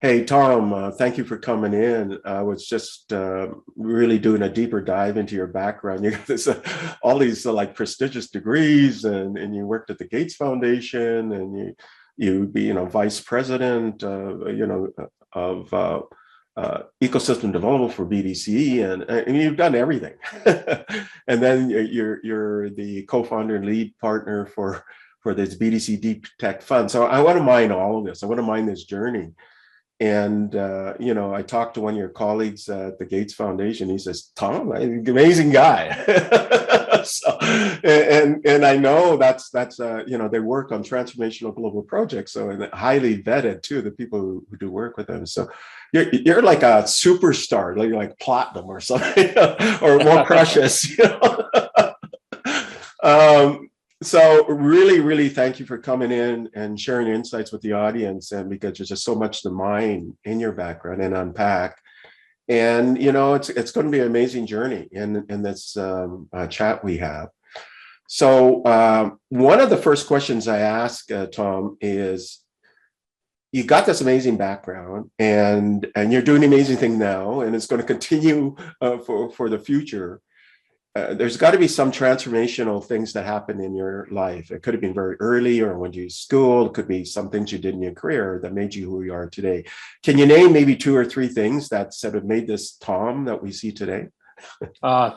Hey, Tom, thank you for coming in. I was just really doing a deeper dive into your background. You got all these like prestigious degrees, and you worked at the Gates Foundation, and you be vice president, of ecosystem development for BDC, and you've done everything. And then you're the co-founder and lead partner for this BDC Deep Tech Fund. So I want to mine all of this. I want to mine this journey. And I talked to one of your colleagues at the Gates Foundation. He says, "Tom, amazing guy." So, and I know that's they work on transformational global projects, so and highly vetted too. The people who do work with them. So you're like a superstar, like platinum or something, or more precious. So really, really thank you for coming in and sharing your insights with the audience, and because there's just so much to mine in your background and unpack. And it's going to be an amazing journey in this chat we have. So one of the first questions I ask Tom is, you got this amazing background, and you're doing an amazing thing now, and it's going to continue for the future. There's got to be some transformational things that happen in your life. It could have been very early or when you school. It could be some things you did in your career that made you who you are today. Can you name maybe two or three things that sort of made this Tom that we see today?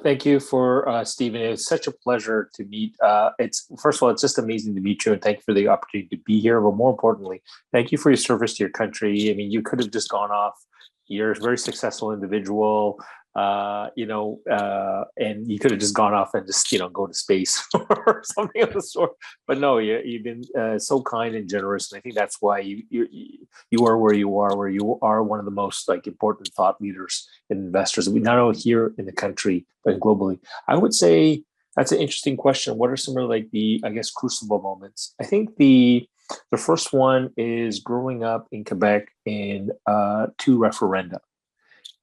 Thank you for Stephen. It's such a pleasure to meet. It's first of all, it's just amazing to meet you, and thank you for the opportunity to be here. But more importantly, thank you for your service to your country. I mean, you could have just gone off. You're a very successful individual, and you could have just gone off and just go to space or something of the sort. But no, you've been so kind and generous, and I think that's why you are where you are, one of the most important thought leaders and investors, not only here in the country but globally. I would say that's an interesting question. What are some of the crucible moments? I think the first one is growing up in Quebec in two referenda.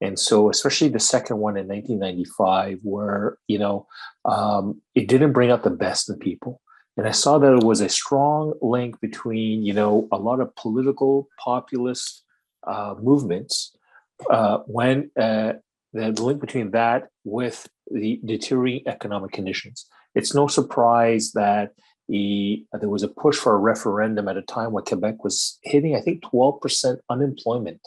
And so, especially the second one in 1995, where it didn't bring out the best in people, and I saw that it was a strong link between a lot of political populist movements when the link between that with the deteriorating economic conditions. It's no surprise that there was a push for a referendum at a time when Quebec was hitting, I think, 12% unemployment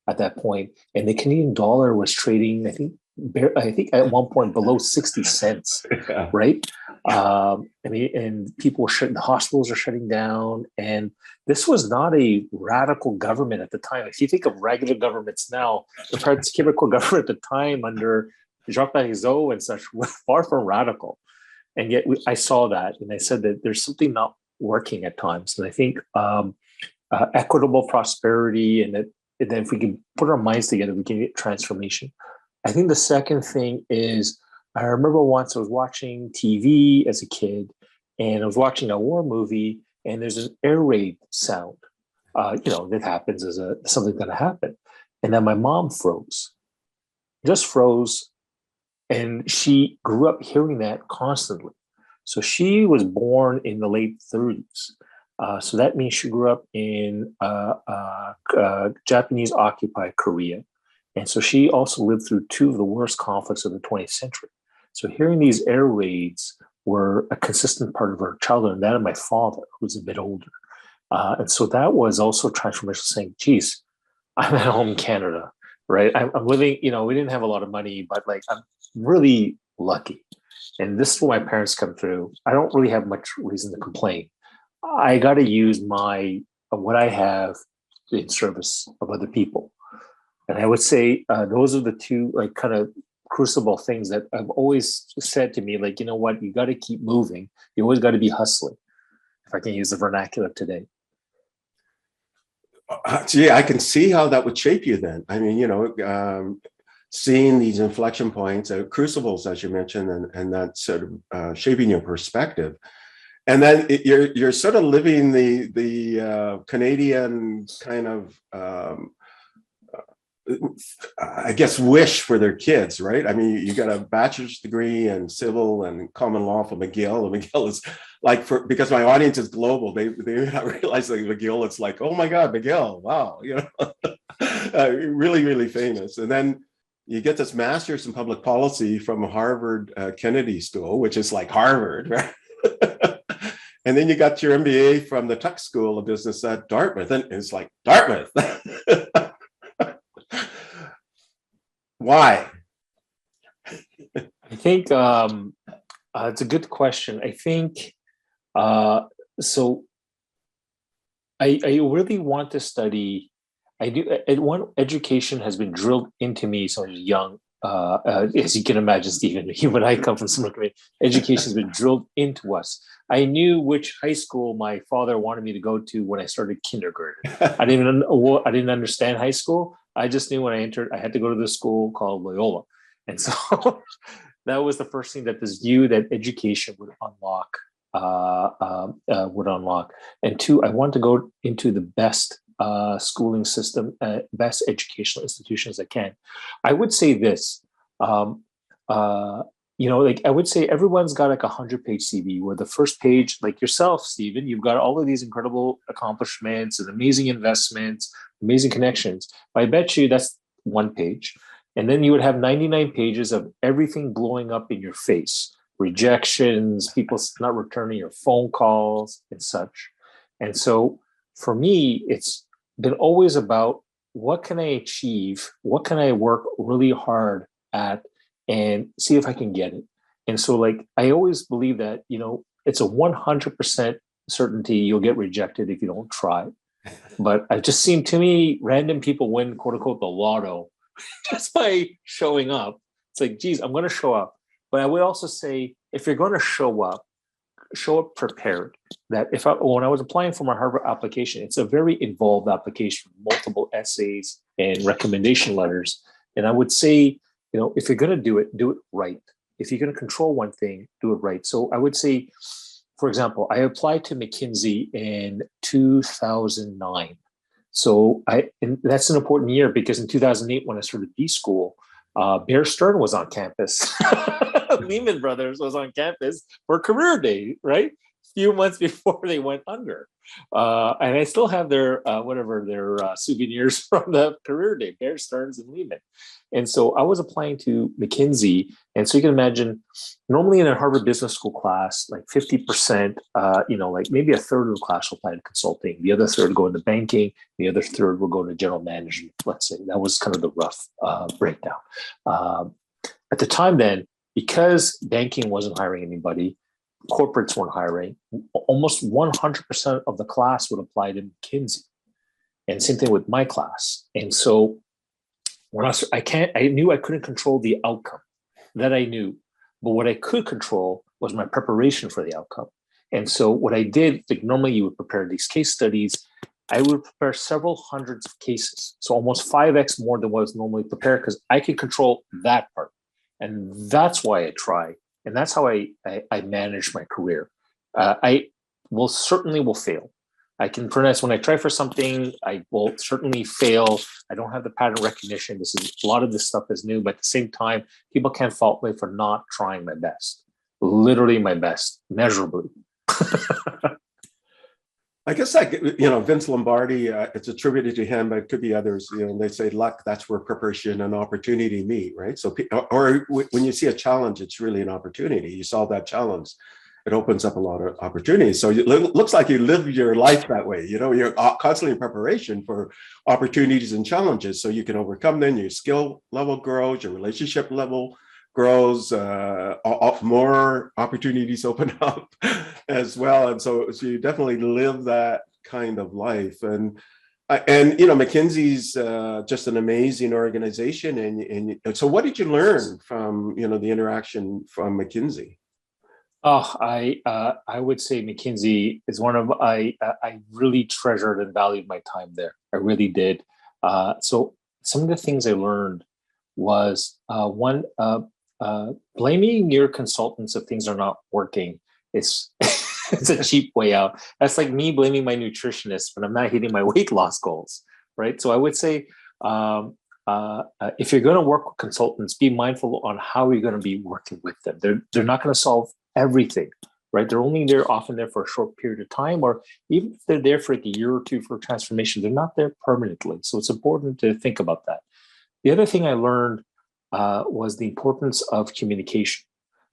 at that point, and the Canadian dollar was trading, I think at one point below 60 cents, yeah. Right? And people were shutting, the hospitals are shutting down, and this was not a radical government at the time. If you think of regular governments now, the Quebecois government at the time under Jacques Parizeau and such was far from radical. And yet I saw that, and I said that there's something not working at times. And I think equitable prosperity, and then if we can put our minds together, we can get transformation. I think the second thing is, I remember once I was watching TV as a kid, and I was watching a war movie, and there's an air raid sound. That happens as something going to happen. And then my mom just froze. And she grew up hearing that constantly. So she was born in the late 30s. So that means she grew up in Japanese occupied Korea. And so she also lived through two of the worst conflicts of the 20th century. So hearing these air raids were a consistent part of her childhood, and that of my father, who was a bit older. And so that was also transformational, saying, geez, I'm at home in Canada, right? I'm living, we didn't have a lot of money, but I'm really lucky. And this is where my parents come through. I don't really have much reason to complain. I got to use what I have in service of other people. And I would say those are the two kind of crucible things that I've always said to me, you know what, you got to keep moving. You always got to be hustling, if I can use the vernacular today. Gee, I can see how that would shape you then. I mean, seeing these inflection points, crucibles, as you mentioned, and that sort of shaping your perspective. And then you're sort of living the Canadian kind of, I guess, wish for their kids, right? I mean, you got a bachelor's degree in civil and common law from McGill. And McGill is because my audience is global, they realize McGill, it's like, oh my God, McGill, wow, really, really famous. And then you get this master's in public policy from Harvard Kennedy School, which is like Harvard, right? And then you got your MBA from the Tuck School of Business at Dartmouth, and it's like Dartmouth. Why? I think it's a good question. I think so. I really want to study. I do. One education has been drilled into me since I was young. As you can imagine, Stephen, you and I come from similar community. Education has been drilled into us. I knew which high school my father wanted me to go to when I started kindergarten. I didn't understand high school. I just knew when I entered, I had to go to this school called Loyola, and so that was the first thing, that this view that education would unlock. And two, I wanted to go into the best schooling system, best educational institutions I can. I would say this, like I would say everyone's got like 100-page CV, where the first page, like yourself, Stephen, you've got all of these incredible accomplishments and amazing investments, amazing connections. I bet you that's one page. And then you would have 99 pages of everything blowing up in your face. Rejections, people not returning your phone calls and such. And so for me, it's been always about, what can I achieve? What can I work really hard at and see if I can get it? And so like, I always believe that, it's a 100% certainty you'll get rejected if you don't try. But I've just seen too many random people win, quote unquote, the lotto just by showing up. It's like, geez, I'm going to show up. But I would also say, if you're going to show up prepared. That when I was applying for my Harvard application, it's a very involved application, multiple essays and recommendation letters. And I would say, if you're going to do it right. If you're going to control one thing, do it right. So I would say, for example, I applied to McKinsey in 2009. So and that's an important year, because in 2008, when I started B school, Bear Stearns was on campus. Lehman Brothers was on campus for career day, right? A few months before they went under. And I still have their souvenirs from the career day, Bear Stearns and Lehman. And so I was applying to McKinsey. And so you can imagine, normally in a Harvard Business School class, like 50%, like maybe a third of the class will apply to consulting. The other third will go into banking. The other third will go to general management, let's say. That was kind of the rough breakdown. At the time then, because banking wasn't hiring anybody, corporates weren't hiring, almost 100% of the class would apply to McKinsey. And same thing with my class. And so when I knew I couldn't control the outcome. That I knew. But what I could control was my preparation for the outcome. And so what I did, like normally you would prepare these case studies, I would prepare several hundreds of cases. So almost 5x more than what was normally prepared, because I could control that part. And that's why I try. And that's how I manage my career. I will certainly fail. I can, for instance, when I try for something, I will certainly fail. I don't have the pattern recognition. A lot of this stuff is new, but at the same time, people can't fault me for not trying my best. Literally my best, measurably. I guess Vince Lombardi, it's attributed to him, but it could be others. They say luck, that's where preparation and opportunity meet, right? So, or when you see a challenge, it's really an opportunity. You solve that challenge, it opens up a lot of opportunities. So it looks like you live your life that way. You're constantly in preparation for opportunities and challenges, so you can overcome them. Your skill level grows, your relationship level grows, more opportunities open up as well. And so you definitely live that kind of life. And McKinsey's just an amazing organization. And so what did you learn from, the interaction from McKinsey? Oh, I would say McKinsey is one of, I really treasured and valued my time there. I really did. So some of the things I learned was one, blaming your consultants if things are not working is it's a cheap way out. That's like me blaming my nutritionist when I'm not hitting my weight loss goals, right? So I would say, if you're going to work with consultants, be mindful on how you're going to be working with them. They're not going to solve everything, right? They're only there often there for a short period of time, or even if they're there for like a year or two for transformation, they're not there permanently. So it's important to think about that. The other thing I learned was the importance of communication.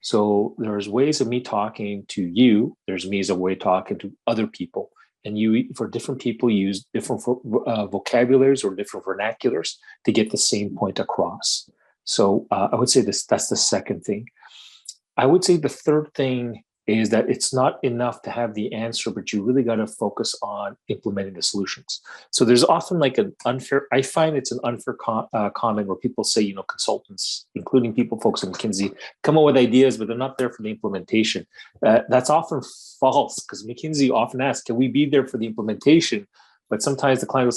So there's ways of me talking to you. There's ways of talking to other people, and you for different people use different vocabularies or different vernaculars to get the same point across. So I would say that's the second thing. I would say the third thing is that it's not enough to have the answer, but you really got to focus on implementing the solutions. So there's often like an unfair, I find it's an unfair comment where people say, you know, consultants, including people, folks in McKinsey, come up with ideas, but they're not there for the implementation. That's often false because McKinsey often asks, can we be there for the implementation? But sometimes the client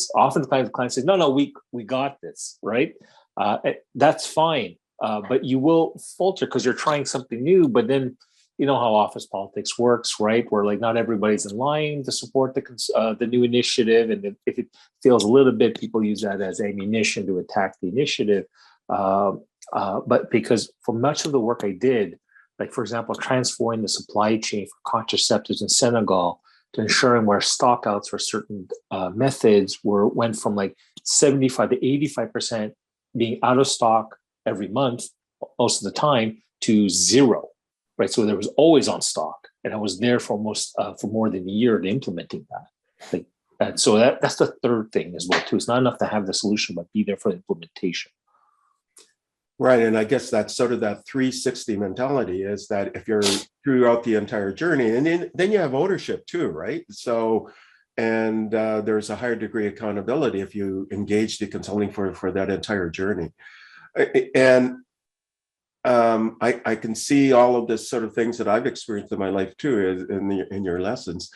says, no, we got this, right? That's fine. But you will falter because you're trying something new, but then you know how office politics works, right? Where like not everybody's in line to support the new initiative, and if it feels a little bit, people use that as ammunition to attack the initiative. But because for much of the work I did, like for example, transforming the supply chain for contraceptives in Senegal to ensuring where stockouts for certain methods went from like 75 to 85% being out of stock every month, most of the time, to zero. Right, so there was always on stock, and I was there for almost for more than a year to implementing that. Like, and so that's the third thing as well too. It's not enough to have the solution, but be there for the implementation. Right, and I guess that's sort of that 360 mentality is that if you're throughout the entire journey, and then you have ownership too, right? So, and there's a higher degree of accountability if you engage the consulting for that entire journey, and I can see all of this sort of things that I've experienced in my life too in your lessons.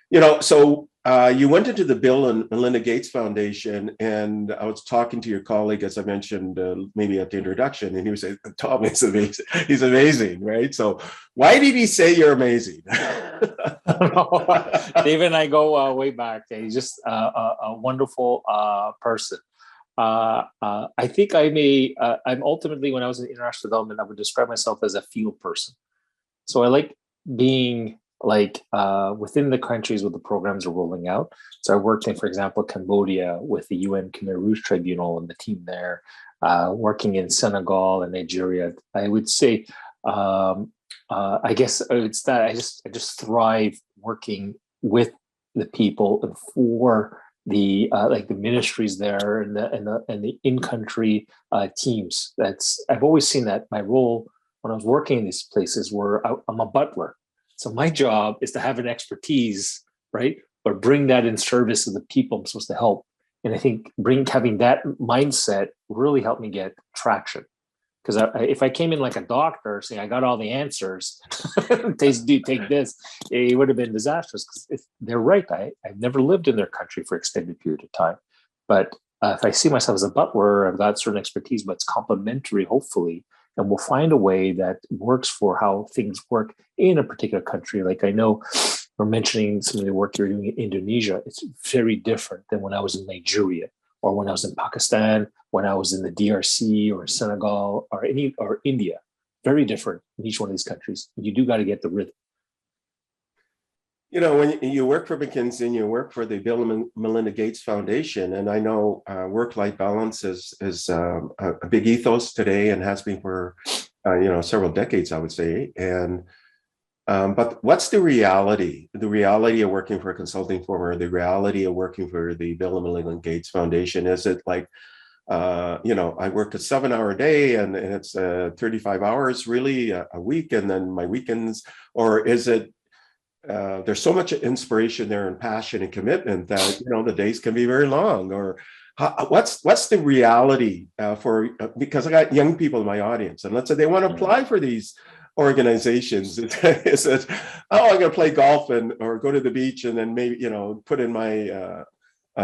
You know, so you went into the Bill and Melinda Gates Foundation, and I was talking to your colleague, as I mentioned, maybe at the introduction, and he was saying, Tom is amazing. He's amazing, right? So why did he say you're amazing? David and I go way back. He's just a wonderful person. I think I'm ultimately, when I was in international development, I would describe myself as a field person. So I like being like within the countries where the programs are rolling out. So I worked in, for example, Cambodia with the UN Khmer Rouge Tribunal and the team there, working in Senegal and Nigeria. I would say, I guess it's that I just thrive working with the people and for the like the ministries there and the in-country teams. I've always seen that my role when I was working in these places where I'm a butler. So my job is to have an expertise, right? But bring that in service of the people I'm supposed to help. And I think having that mindset really helped me get traction. Because if I came in like a doctor saying I got all the answers, take this, it would have been disastrous. Because they're right, I've never lived in their country for an extended period of time. But if I see myself as a butler, I've got certain expertise, but it's complementary, hopefully, and we'll find a way that works for how things work in a particular country. Like I know we're mentioning some of the work you're doing in Indonesia. It's very different than when I was in Nigeria, or when I was in Pakistan, when I was in the DRC or Senegal or India. Very different in each one of these countries. You do got to get the rhythm. You know, when you work for McKinsey and you work for the Bill and Melinda Gates Foundation, and I know work-life balance is a big ethos today and has been for several decades, I would say. And but what's the reality? The reality of working for a consulting firm, or the reality of working for the Bill and Melinda Gates Foundation? Is it like, I work a 7-hour day and it's 35 hours really a week, and then my weekends? Or is it, there's so much inspiration there and passion and commitment that, the days can be very long? Or what's the reality because I got young people in my audience, and let's say they want to apply for these organizations. Is it, I'm going to play golf or go to the beach and then maybe, put in my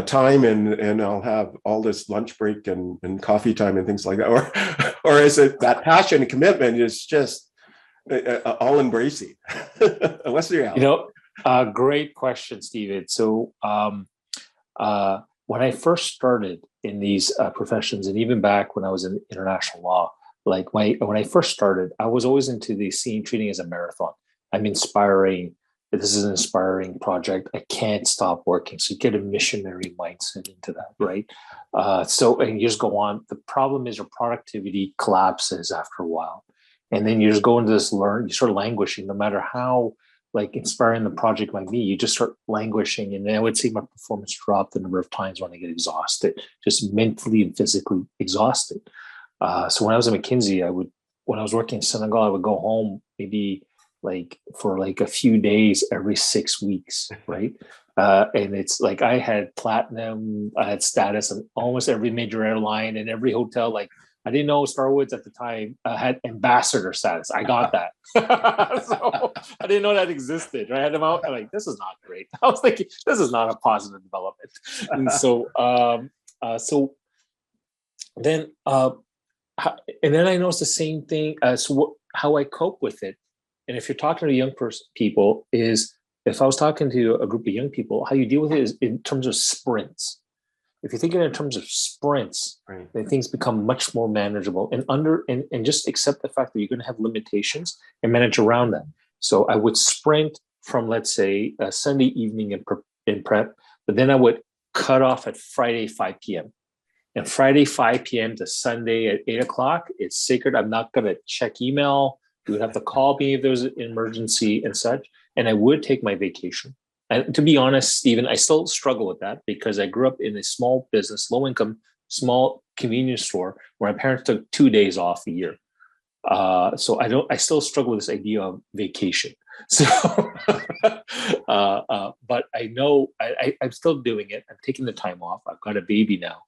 time and I'll have all this lunch break and coffee time and things like that? Or is it that passion and commitment is just all embracing? What's the reality? Great question, Steven. So when I first started in these professions, and even back when I was in international law, when I first started, I was always into the scene treating as a marathon. I'm inspiring. This is an inspiring project. I can't stop working. So you get a missionary mindset into that, right? So and you just go on. The problem is your productivity collapses after a while, and then you just go into this you start languishing. No matter how like inspiring the project might be, you just start languishing. And I would say my performance dropped the number of times when I get exhausted, just mentally and physically exhausted. So when I was at McKinsey, when I was working in Senegal, I would go home maybe like for like a few days every 6 weeks, right? And it's like I had platinum, I had status on almost every major airline and every hotel. Like I didn't know Starwoods at the time had ambassador status. I got that, so I didn't know that existed. Right? I had them out. I'm like, this is not great. I was thinking, this is not a positive development. And so then. And then I noticed the same thing. How I cope with it, and if you're talking to young people, is if I was talking to a group of young people, how you deal with it is in terms of sprints. If you think of it in terms of sprints, Right. then things become much more manageable and just accept the fact that you're going to have limitations and manage around that. So I would sprint from, let's say, a Sunday evening in prep, but then I would cut off at Friday 5 p.m. And Friday, 5 p.m. to Sunday at 8 o'clock, it's sacred. I'm not going to check email. You would have to call me if there's an emergency and such. And I would take my vacation. And to be honest, Stephen, I still struggle with that because I grew up in a small business, low income, small convenience store where my parents took 2 days off a year. So I still struggle with this idea of vacation. So, but I know I'm still doing it. I'm taking the time off. I've got a baby now.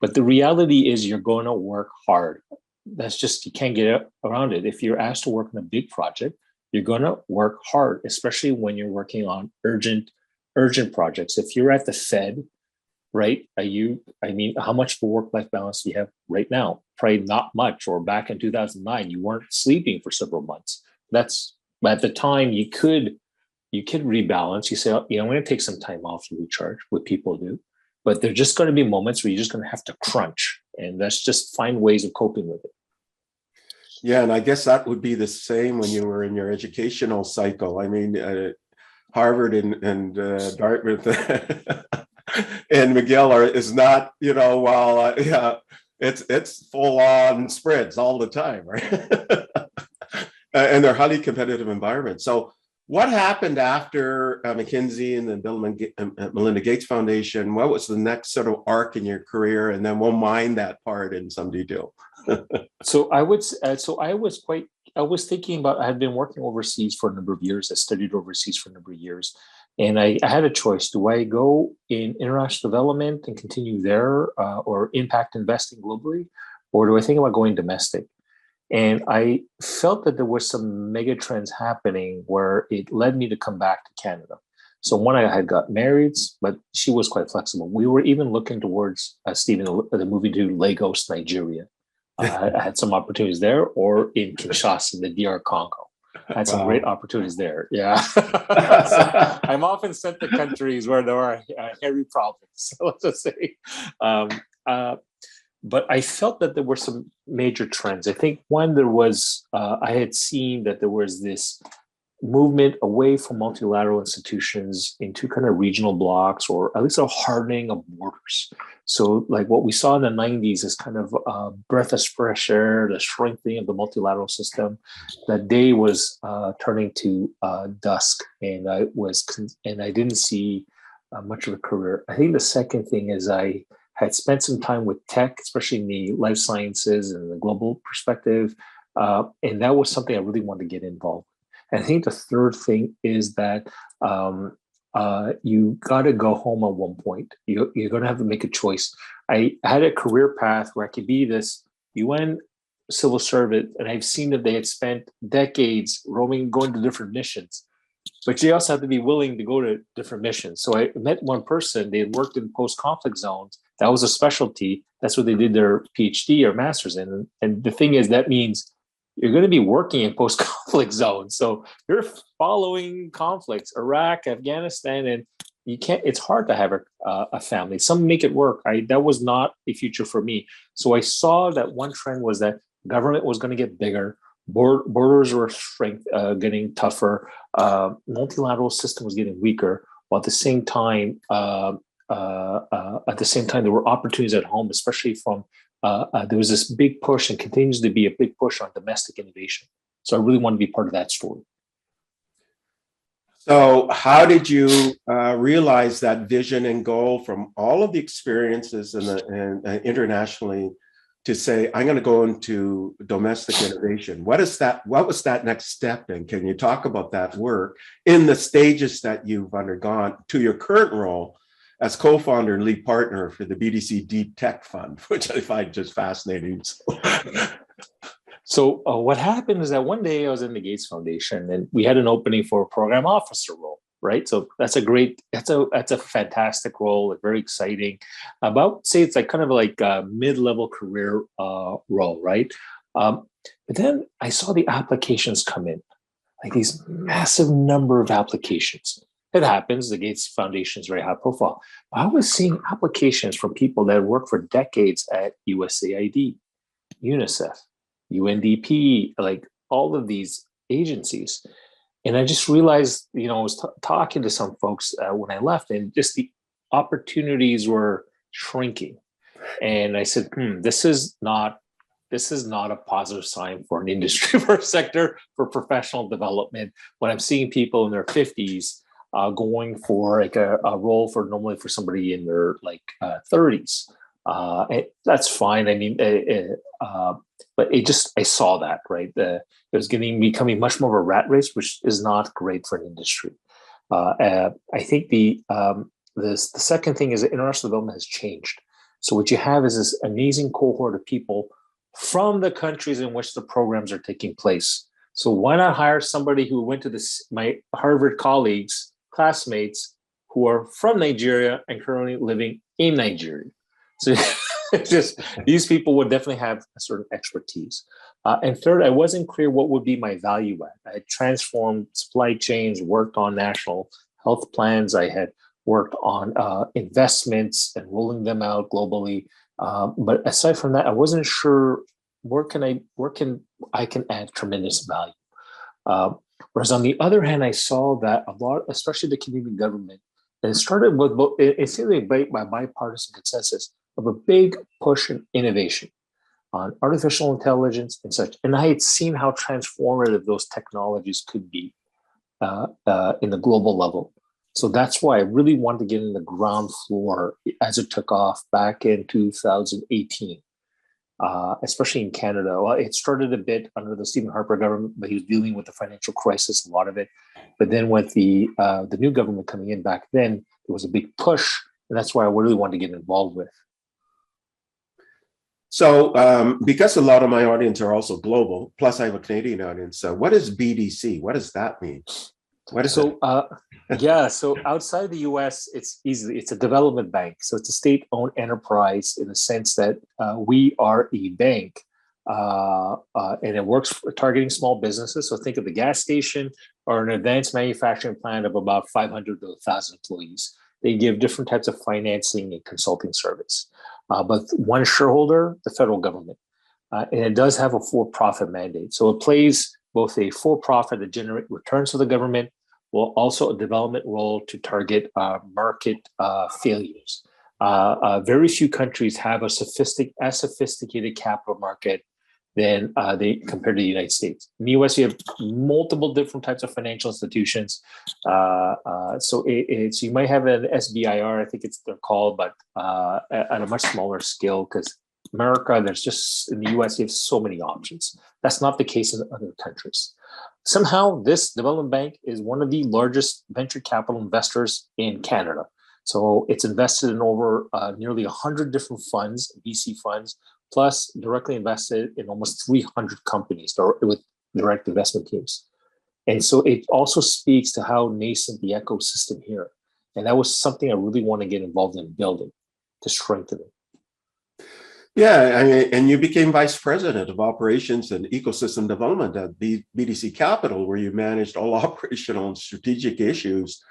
But the reality is you're going to work hard. That's just, you can't get around it. If you're asked to work on a big project, you're going to work hard, especially when you're working on urgent projects. If you're at the Fed, right? How much of a work-life balance do you have right now? Probably not much. Or back in 2009, you weren't sleeping for several months. That's, at the time you could rebalance. You say, I'm going to take some time off to recharge, what people do. But there's just going to be moments where you're just going to have to crunch, and that's just find ways of coping with it. Yeah, and I guess that would be the same when you were in your educational cycle. I mean, Harvard and Dartmouth and McGill is not, it's full on spreads all the time, right? And they're highly competitive environments. So what happened after McKinsey and the Bill and Melinda Gates Foundation? What was the next sort of arc in your career? And then we'll mine that part in some detail. So I was thinking about, I had been working overseas for a number of years. I studied overseas for a number of years. And I had a choice. Do I go in international development and continue there or impact investing globally? Or do I think about going domestic? And I felt that there were some mega trends happening where it led me to come back to Canada. So one, I had got married, but she was quite flexible. We were even looking towards, Stephen, the movie to Lagos, Nigeria. I had some opportunities there, or in Kinshasa, the DR Congo. I had some great opportunities there. Yeah. So I'm often sent to countries where there are hairy problems. So let's just say. But I felt that there were some major trends. I think one, there was, I had seen that there was this movement away from multilateral institutions into kind of regional blocks, or at least a hardening of borders. So like what we saw in the 90s is kind of a breath of fresh air, the strengthening of the multilateral system. That day was turning to dusk, and I didn't see much of a career. I think the second thing is I had spent some time with tech, especially in the life sciences and the global perspective. And that was something I really wanted to get involved. And I think the third thing is that you got to go home at one point. You're going to have to make a choice. I had a career path where I could be this UN civil servant, and I've seen that they had spent decades going to different missions. But you also have to be willing to go to different missions. So I met one person, they had worked in post-conflict zones. That was a specialty. That's what they did their PhD or master's in. And the thing is, that means you're going to be working in post-conflict zones. So you're following conflicts, Iraq, Afghanistan, and it's hard to have a family. Some make it work. That was not a future for me. So I saw that one trend was that government was going to get bigger. Borders were getting tougher. Multilateral system was getting weaker. While at the same time, there were opportunities at home, especially from there was this big push and continues to be a big push on domestic innovation. So I really want to be part of that story. So how did you realize that vision and goal from all of the experiences and internationally to say, I'm going to go into domestic innovation? What was that next step? And can you talk about that work in the stages that you've undergone to your current role as co-founder and lead partner for the BDC Deep Tech Fund, which I find just fascinating. So what happened is that one day I was in the Gates Foundation and we had an opening for a program officer role, right? So that's a fantastic role, very exciting. Say it's like kind of like a mid-level career role, right? But then I saw the applications come in, like these massive number of applications. It happens, the Gates Foundation is very high profile. I was seeing applications from people that worked for decades at USAID, UNICEF, UNDP, like all of these agencies. And I just realized, I was talking to some folks when I left, and just the opportunities were shrinking. And I said, this is not a positive sign for an industry, for a sector, for professional development. When I'm seeing people in their 50s going for like a role normally for somebody in their 30s. That's fine. I mean, but I saw that, right? It was becoming much more of a rat race, which is not great for an industry. I think the second thing is that international development has changed. So what you have is this amazing cohort of people from the countries in which the programs are taking place. So why not hire somebody who went to my Harvard classmates who are from Nigeria and currently living in Nigeria? So it's just these people would definitely have a certain expertise. And third, I wasn't clear what would be my value add. I had transformed supply chains, worked on national health plans. I had worked on investments and rolling them out globally. But aside from that, I wasn't sure where can I can add tremendous value. Whereas on the other hand, I saw that a lot, especially the Canadian government, and it started with it seemed like by bipartisan consensus of a big push in innovation on artificial intelligence and such. And I had seen how transformative those technologies could be in the global level. So that's why I really wanted to get in the ground floor as it took off back in 2018, especially in Canada. Well, it started a bit under the Stephen Harper government, but he was dealing with the financial crisis, a lot of it. But then with the new government coming in back then, there was a big push, and that's why I really wanted to get involved with. So because a lot of my audience are also global, plus I have a Canadian audience, so what is BDC? What does that mean? What is it? So outside the US, it's a development bank. So it's a state-owned enterprise in the sense that we are a bank and it works for targeting small businesses. So think of the gas station or an advanced manufacturing plant of about 500 to 1,000 employees. They give different types of financing and consulting service. But one shareholder, the federal government. And it does have a for-profit mandate. So it plays both a for-profit to generate returns to the government, while also a development role to target market failures. Very few countries have a sophisticated capital market than they compared to the United States. In the US, you have multiple different types of financial institutions. So you might have an SBIR, I think they're called, but at a much smaller scale, because America, there's just, in the US, you have so many options. That's not the case in other countries. Somehow, this development bank is one of the largest venture capital investors in Canada. So it's invested in over nearly 100 different funds, VC funds, plus directly invested in almost 300 companies with direct investment teams. And so it also speaks to how nascent the ecosystem here. And that was something I really want to get involved in building to strengthen it. Yeah, I mean, and you became vice president of operations and ecosystem development at BDC Capital, where you managed all operational and strategic issues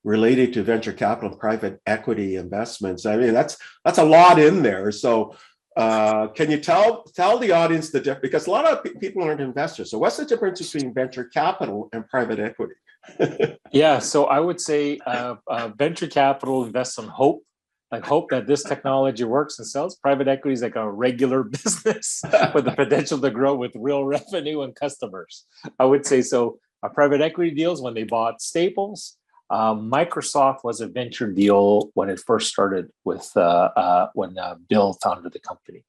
related to venture capital and private equity investments. I mean, that's a lot in there. So Can you tell the audience the difference? Because a lot of people aren't investors. So what's the difference between venture capital and private equity? Yeah, so I would say venture capital invests on hope, like hope that this technology works and sells. Private equity is like a regular business with the potential to grow with real revenue and customers. I would say so. Private equity deals when they bought Staples. Microsoft was a venture deal when it first started with when Bill founded the company.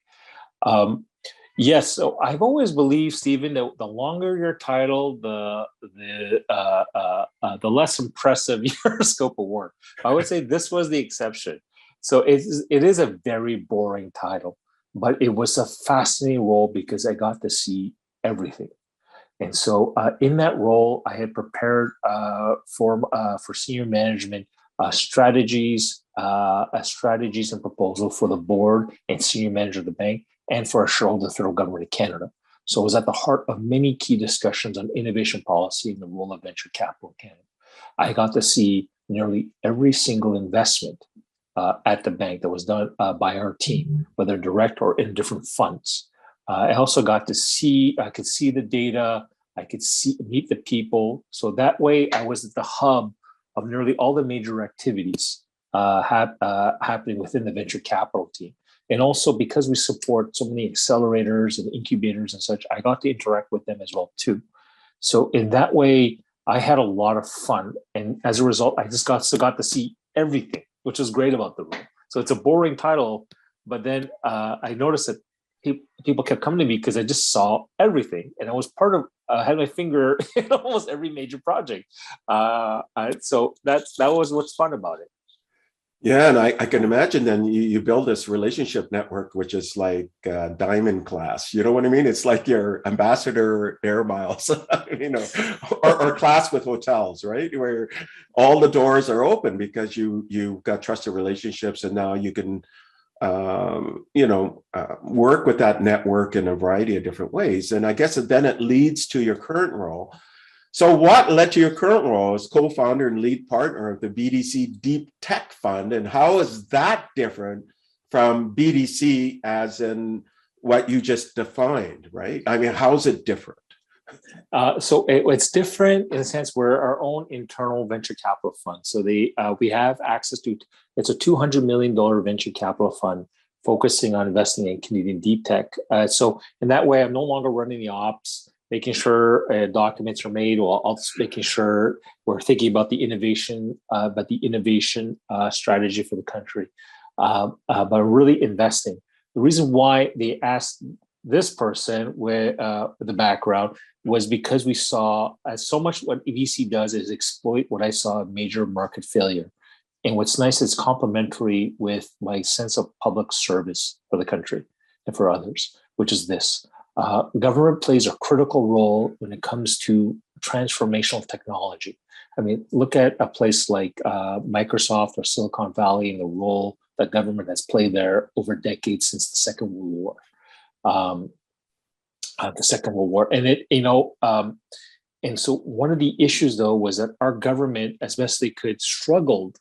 Yes, so I've always believed, Stephen, that the longer your title, the less impressive your scope of work. I would say this was the exception. So it is a very boring title, but it was a fascinating role because I got to see everything. And so in that role, I had prepared for senior management strategies and proposal for the board and senior manager of the bank, and for a shareholder, the federal government of Canada. So it was at the heart of many key discussions on innovation policy and the role of venture capital in Canada. I got to see nearly every single investment at the bank that was done by our team, whether direct or in different funds. I also got to see, I could see the data, I could meet the people. So that way I was at the hub of nearly all the major activities happening within the venture capital team. And also because we support so many accelerators and incubators and such, I got to interact with them as well too. So in that way, I had a lot of fun. And as a result, I just got to see everything, which was great about the role. So it's a boring title, but then I noticed that people kept coming to me because I just saw everything. And I was part of, had my finger in almost every major project. So that was what's fun about it. Yeah, and I can imagine then you build this relationship network, which is like diamond class. You know what I mean? It's like your ambassador air miles, or class with hotels, right? Where all the doors are open because you've got trusted relationships, and now you can, work with that network in a variety of different ways. And I guess then it leads to your current role. So what led to your current role as co-founder and lead partner of the BDC Deep Tech Fund? And how is that different from BDC as in what you just defined, right? I mean, how is it different? So it's different in a sense we're our own internal venture capital fund. So we have access to, it's a $200 million venture capital fund focusing on investing in Canadian deep tech. So in that way, I'm no longer running the ops, making sure documents are made, or also making sure we're thinking about the innovation, strategy for the country, but really investing. The reason why they asked this person with the background was because we saw so much what VC does is exploit what I saw major market failure. And what's nice is complementary with my sense of public service for the country and for others, which is this. Government plays a critical role when it comes to transformational technology. I mean, look at a place like Microsoft or Silicon Valley and the role that government has played there over decades since the Second World War. And so one of the issues, though, was that our government, as best they could, struggled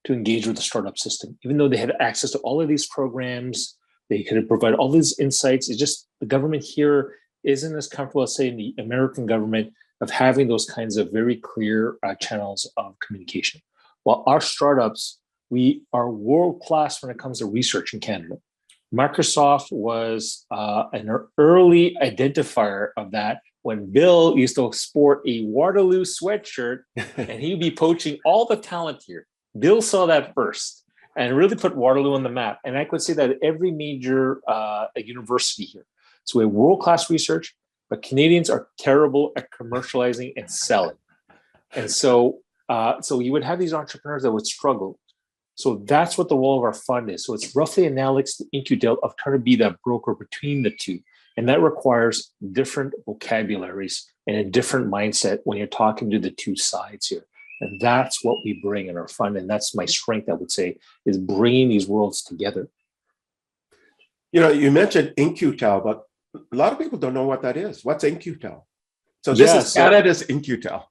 to engage with the startup system, even though they had access to all of these programs. They could provide all these insights. It's just the government here isn't as comfortable as, say, in the American government of having those kinds of very clear channels of communication. While our startups, we are world-class when it comes to research in Canada. Microsoft was an early identifier of that when Bill used to sport a Waterloo sweatshirt and he'd be poaching all the talent here. Bill saw that first and really put Waterloo on the map. And I could say that at every major university here. So we have world-class research, but Canadians are terrible at commercializing and selling. And so you would have these entrepreneurs that would struggle. So that's what the role of our fund is. So it's roughly analogous to IncuDel of trying to be that broker between the two. And that requires different vocabularies and a different mindset when you're talking to the two sides here. And that's what we bring in our fund. And that's my strength, I would say, is bringing these worlds together. You mentioned IncuTel, but a lot of people don't know what that is. What's IncuTel? So this is Canada's IncuTel.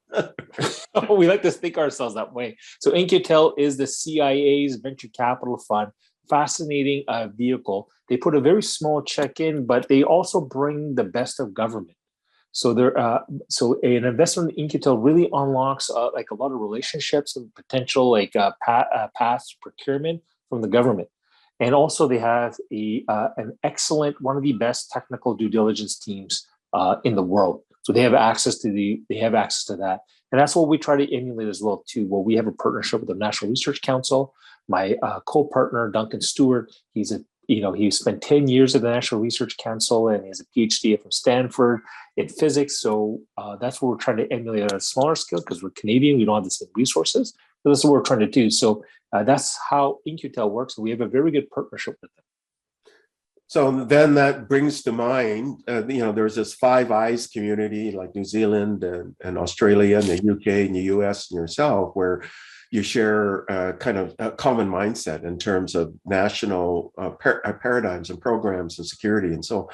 We like to think ourselves that way. So IncuTel is the CIA's venture capital fund fascinating vehicle. They put a very small check in, but they also bring the best of government. So so an investment in In-Q-Tel really unlocks like a lot of relationships and potential like paths to procurement from the government. And also they have an excellent, one of the best technical due diligence teams in the world. So they have access to that. And that's what we try to emulate as well too. Well, we have a partnership with the National Research Council. My co-partner, Duncan Stewart, he spent 10 years at the National Research Council and he has a PhD from Stanford in physics. So that's what we're trying to emulate at a smaller scale because we're Canadian, we don't have the same resources. But that's what we're trying to do. So that's how In-Q-Tel works. We have a very good partnership with them. So then that brings to mind, there's this Five Eyes community like New Zealand and Australia and the UK and the US and yourself, where you share kind of a common mindset in terms of national paradigms and programs and security. And so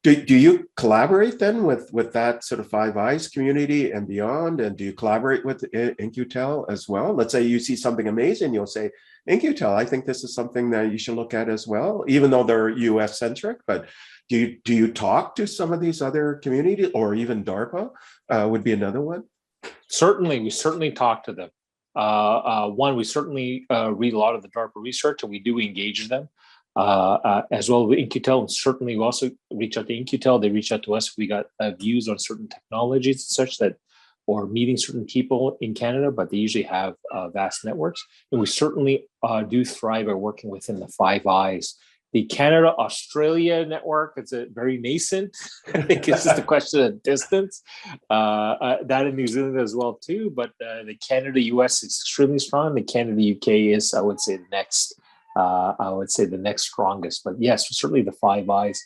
do you collaborate then with that sort of Five Eyes community and beyond? And do you collaborate with In-Q-Tel as well? Let's say you see something amazing, you'll say, In-Q-Tel, I think this is something that you should look at as well, even though they're US centric. But do you talk to some of these other communities, or even DARPA would be another one? Certainly, we certainly talk to them. We certainly read a lot of the DARPA research, and we do engage them as well with In-Q-Tel. And certainly, we also reach out to In-Q-Tel. They reach out to us. We got views on certain technologies and such that, or meeting certain people in Canada, but they usually have vast networks. And we certainly do thrive by working within the Five Eyes. The Canada-Australia network, it's a very nascent. I think it's just a question of distance. That in New Zealand as well too, but the Canada-US is extremely strong. The Canada-UK is, I would say, the next strongest. But yes, certainly the Five Eyes.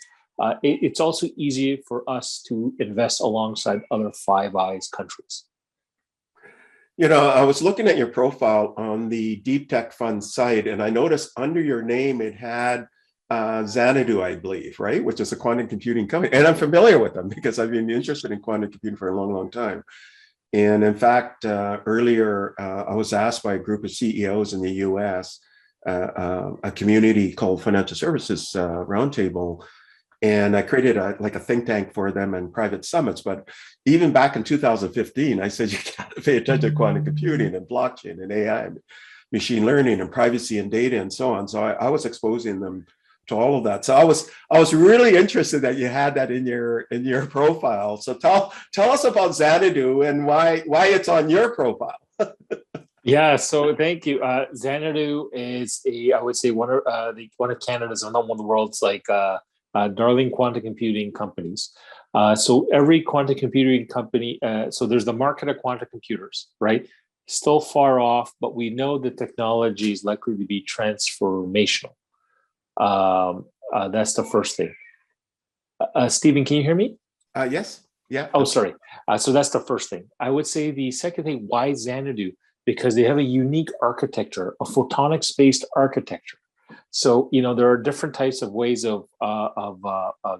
It's also easier for us to invest alongside other Five Eyes countries. I was looking at your profile on the Deep Tech Fund site, and I noticed under your name it had Xanadu, I believe, right? Which is a quantum computing company. And I'm familiar with them because I've been interested in quantum computing for a long, long time. And in fact, earlier, I was asked by a group of CEOs in the US, a community called Financial Services Roundtable, and I created a think tank for them and private summits. But even back in 2015, I said, you got to pay attention to quantum computing and blockchain and AI, and machine learning and privacy and data and so on. So I was exposing them to all of that. So I was really interested that you had that in your profile. So tell us about Xanadu and why it's on your profile. Yeah, so thank you. Xanadu is I would say one of Canada's and one of the world's darling quantum computing companies. So every quantum computing company, so there's the market of quantum computers, right? Still far off, but we know the technology is likely to be transformational. That's the first thing. Stephen, can you hear me? Yes. Yeah. Oh, sorry. So that's the first thing. I would say the second thing, why Xanadu? Because they have a unique architecture, a photonics-based architecture. So, there are different types of ways of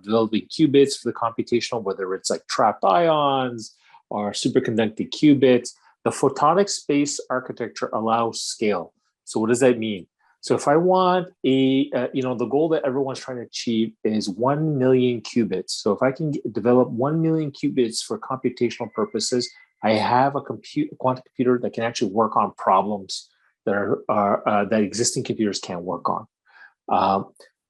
developing qubits for the computational, whether it's like trapped ions or superconducting qubits. The photonics-based architecture allows scale. So what does that mean? So if I want the goal that everyone's trying to achieve is 1 million qubits. So if I can develop 1 million qubits for computational purposes, I have a quantum computer that can actually work on problems that that existing computers can't work on.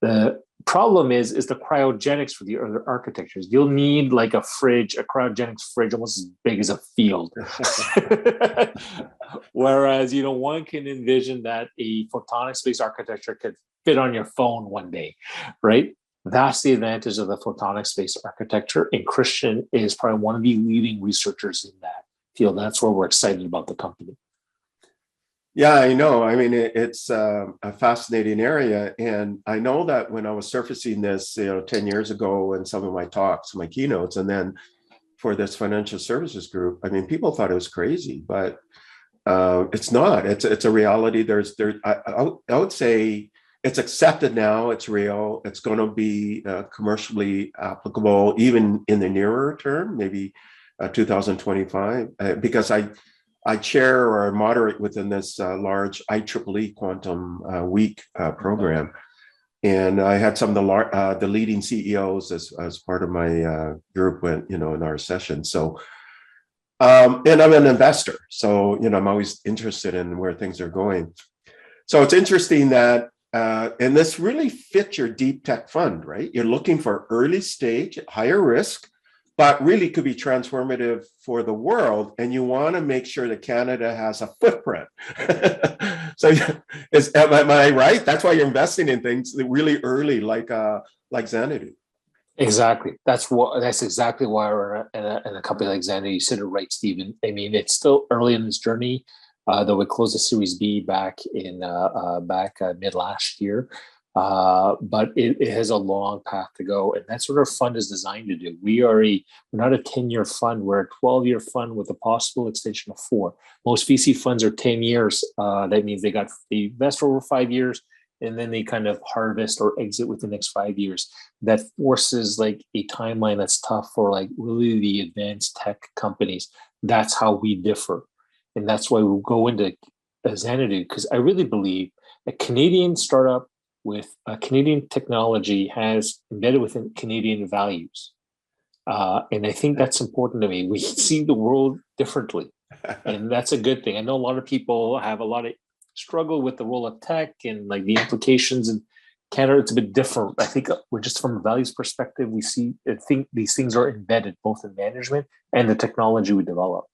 The problem is the cryogenics for the other architectures. You'll need like a cryogenics fridge almost as big as a field. Whereas, one can envision that a photonics-based architecture could fit on your phone one day, right? That's the advantage of the photonics-based architecture. And Christian is probably one of the leading researchers in that field. That's where we're excited about the company. Yeah, I know. I mean, it's a fascinating area. And I know that when I was surfacing this, 10 years ago in some of my talks, my keynotes, and then for this financial services group, I mean, people thought it was crazy, but it's not. It's a reality. I would say it's accepted now. It's real. It's going to be commercially applicable even in the nearer term, maybe 2025, because I chair or moderate within this large IEEE Quantum Week program. And I had some of the leading CEOs as part of my group when, in our session. So, and I'm an investor. So, I'm always interested in where things are going. So it's interesting that, and this really fits your deep tech fund, right? You're looking for early stage, higher risk, but really could be transformative for the world. And you want to make sure that Canada has a footprint. So am I right? That's why you're investing in things really early, like Xanadu. Exactly. That's exactly why we're in a company like Xanadu. You said it right, Stephen. I mean, it's still early in this journey, though we closed the Series B back in mid last year. But it has a long path to go, and that's what our fund is designed to do. We're not a 10-year fund; we're a 12-year fund with a possible extension of 4. Most VC funds are 10 years. That means they invest for over 5 years, and then they kind of harvest or exit within the next 5 years. That forces like a timeline that's tough for like really the advanced tech companies. That's how we differ, and that's why we'll go into Xanadu, because I really believe a Canadian startup with Canadian technology has embedded within Canadian values. And I think that's important to me. We see the world differently, and that's a good thing. I know a lot of people have a lot of struggle with the role of tech and like the implications in Canada. It's a bit different. I think we're just from a values perspective, I think these things are embedded both in management and the technology we develop.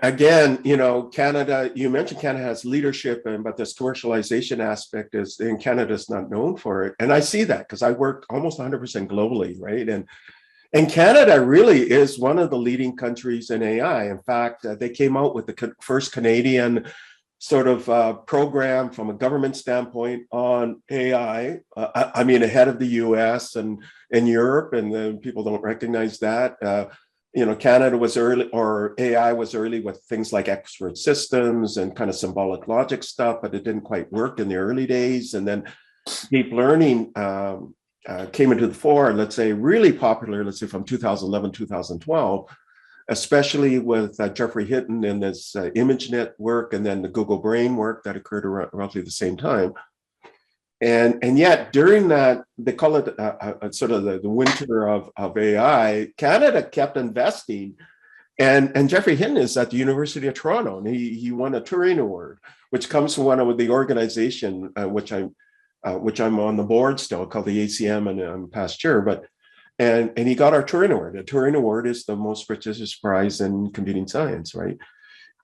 Again, Canada, you mentioned Canada has leadership, but this commercialization aspect in Canada's not known for it. And I see that because I work almost 100% globally, right? And Canada really is one of the leading countries in AI. In fact, they came out with the first Canadian sort of program from a government standpoint on AI. I mean, ahead of the US and Europe, and then people don't recognize that. Canada was early, or AI was early with things like expert systems and kind of symbolic logic stuff, but it didn't quite work in the early days. And then deep learning came into the fore, let's say really popular, let's say from 2011, 2012, especially with Geoffrey Hinton and this ImageNet work, and then the Google Brain work that occurred around roughly the same time. And yet during that, they call it sort of the winter of AI, Canada kept investing. And Geoffrey Hinton is at the University of Toronto, and he won a Turing Award, which comes from one of the organization which I'm on the board still, called the ACM, and I'm past chair. And he got our Turing Award. The Turing Award is the most prestigious prize in computing science, right?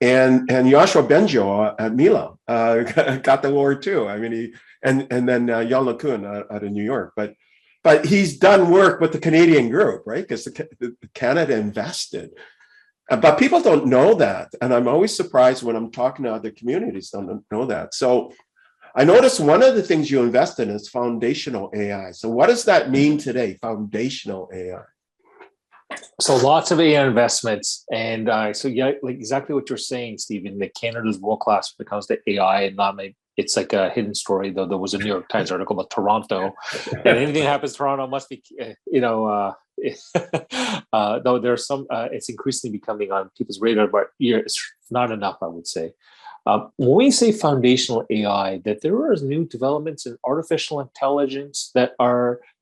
And Yoshua Bengio at Mila got the award too. I mean, and then Yann LeCun out of New York. But he's done work with the Canadian group, right? Because Canada invested. But people don't know that. And I'm always surprised when I'm talking to other communities, don't know that. So I noticed one of the things you invest in is foundational AI. So what does that mean today, foundational AI? So lots of AI investments, and so yeah, like exactly what you're saying, Stephen. That Canada's world class when it comes to AI, and it's like a hidden story. Though there was a New York Times article about Toronto, and anything happens to Toronto must be, though there's some, it's increasingly becoming on people's radar, but it's not enough, I would say. When we say foundational AI, that there are new developments in artificial intelligence that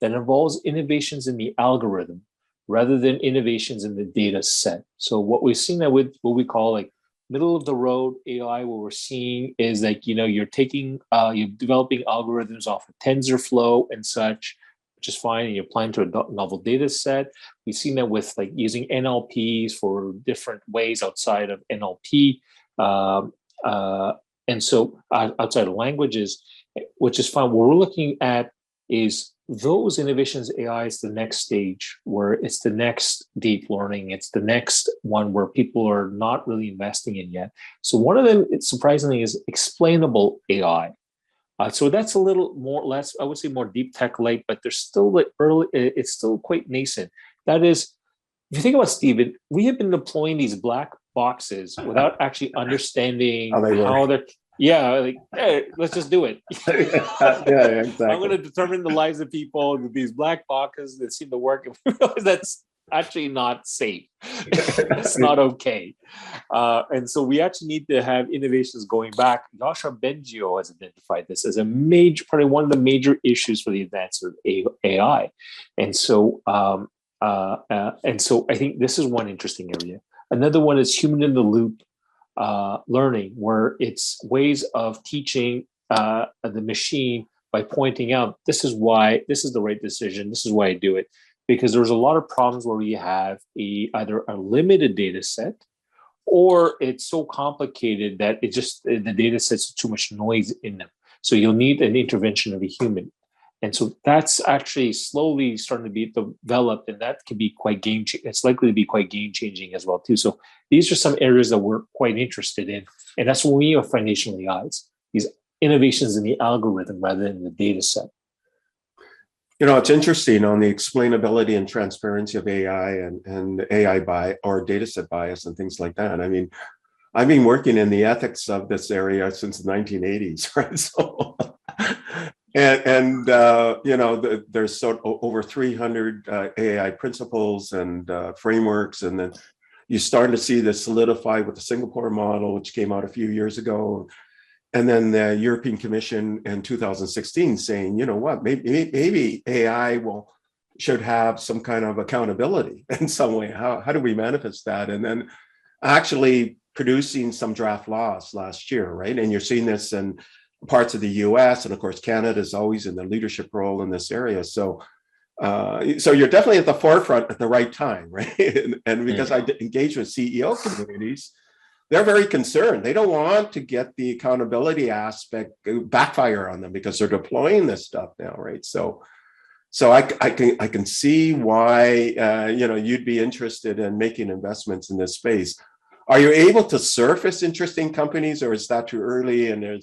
involves innovations in the algorithm, rather than innovations in the data set. So what we've seen that with what we call like middle of the road AI, what we're seeing is like, you're developing algorithms off of TensorFlow and such, which is fine, and you're applying to a novel data set. We've seen that with like using NLPs for different ways outside of NLP. And so outside of languages, which is fine. What we're looking at is those innovations. AI is the next stage where it's the next deep learning. It's the next one where people are not really investing in yet. So one of them, surprisingly, is explainable AI. So that's a little less, I would say more deep tech like, but there's still like early, it's still quite nascent. That is, if you think about Stephen, we have been deploying these black boxes without actually understanding how they're, like, hey, let's just do it. Exactly. I'm going to determine the lives of people with these black boxes that seem to work. That's actually not safe. It's not okay. And so we actually need to have innovations going back. Yoshua Bengio has identified this as a major, probably one of the major issues for the advancement of AI. And so I think this is one interesting area. Another one is human in the loop learning, where it's ways of teaching the machine by pointing out, this is why, this is the right decision, this is why I do it. Because there's a lot of problems where you have either a limited data set, or it's so complicated that it just, the data sets too much noise in them. So you'll need an intervention of a human. And so that's actually slowly starting to be developed, and that can be quite it's likely to be quite game changing as well too. So these are some areas that we're quite interested in, and that's when we are foundational AIs, these innovations in the algorithm rather than the data set. You know, it's interesting on the explainability and transparency of AI and AI bias or data set bias and things like that. I mean, I've been working in the ethics of this area since the 1980s, right? So, you know, there's over 300 AI principles and frameworks, and then you're starting to see this solidify with the Singapore model, which came out a few years ago. And then the European Commission in 2016 saying, you know what, maybe AI should have some kind of accountability in some way. How do we manifest that? And then actually producing some draft laws last year, right? And you're seeing this in parts of the US, and of course, Canada is always in the leadership role in this area. So you're definitely at the forefront at the right time, right? and because I engage with CEO communities, they're very concerned. They don't want to get the accountability aspect backfire on them because they're deploying this stuff now, right? So I can see why you know, you'd be interested in making investments in this space. Are you able to surface interesting companies, or is that too early and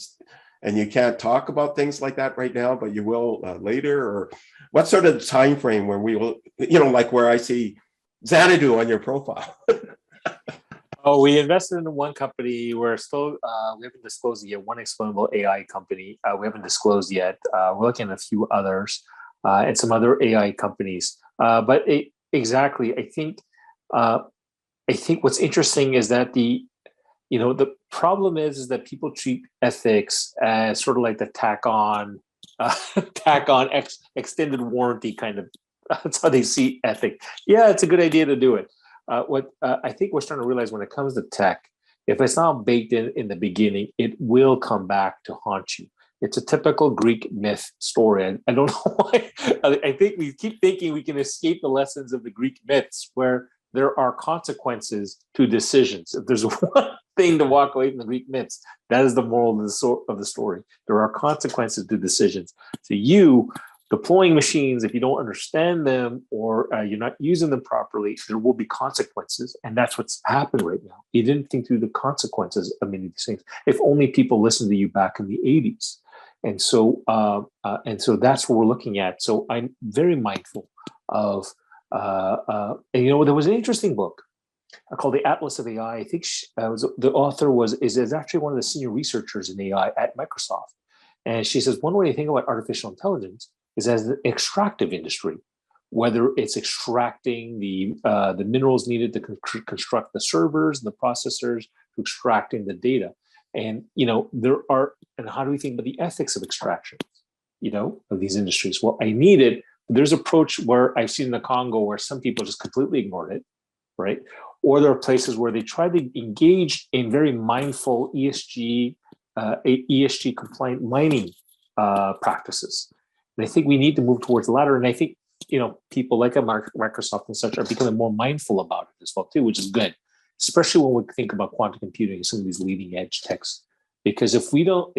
you can't talk about things like that right now, but you will later? Or what sort of time frame where we will, you know, like where I see Xanadu on your profile? Oh, we invested in one company. We're still, we haven't disclosed yet. One explainable AI company. We haven't disclosed yet. We're looking at a few others and some other AI companies. Exactly, I think what's interesting is that the problem is that people treat ethics as sort of like the tack on extended warranty kind of. That's how they see ethics. Yeah, it's a good idea to do it. What I think we're starting to realize when it comes to tech, if it's not baked in the beginning, it will come back to haunt you. It's a typical Greek myth story. I don't know why. I think we keep thinking we can escape the lessons of the Greek myths, where there are consequences to decisions. If there's one thing to walk away from the Greek myths, that is the moral of the story. There are consequences to decisions. So you deploying machines, if you don't understand them or you're not using them properly, there will be consequences. And that's what's happened right now. You didn't think through the consequences of many of these things. If only people listened to you back in the 80s. And so that's what we're looking at. So I'm very mindful of, and there was an interesting book called The Atlas of AI. I think the author is actually one of the senior researchers in AI at Microsoft. And she says, one way to think about artificial intelligence is as an extractive industry, whether it's extracting the minerals needed to construct the servers and the processors, to extracting the data. And, and how do we think about the ethics of extraction, of these industries? Well, there's an approach where I've seen in the Congo where some people just completely ignored it, right? Or there are places where they try to engage in very mindful ESG compliant mining practices. And I think we need to move towards the latter. And I think, people like Microsoft and such are becoming more mindful about it as well too, which is good, especially when we think about quantum computing and some of these leading edge techs. Because if we don't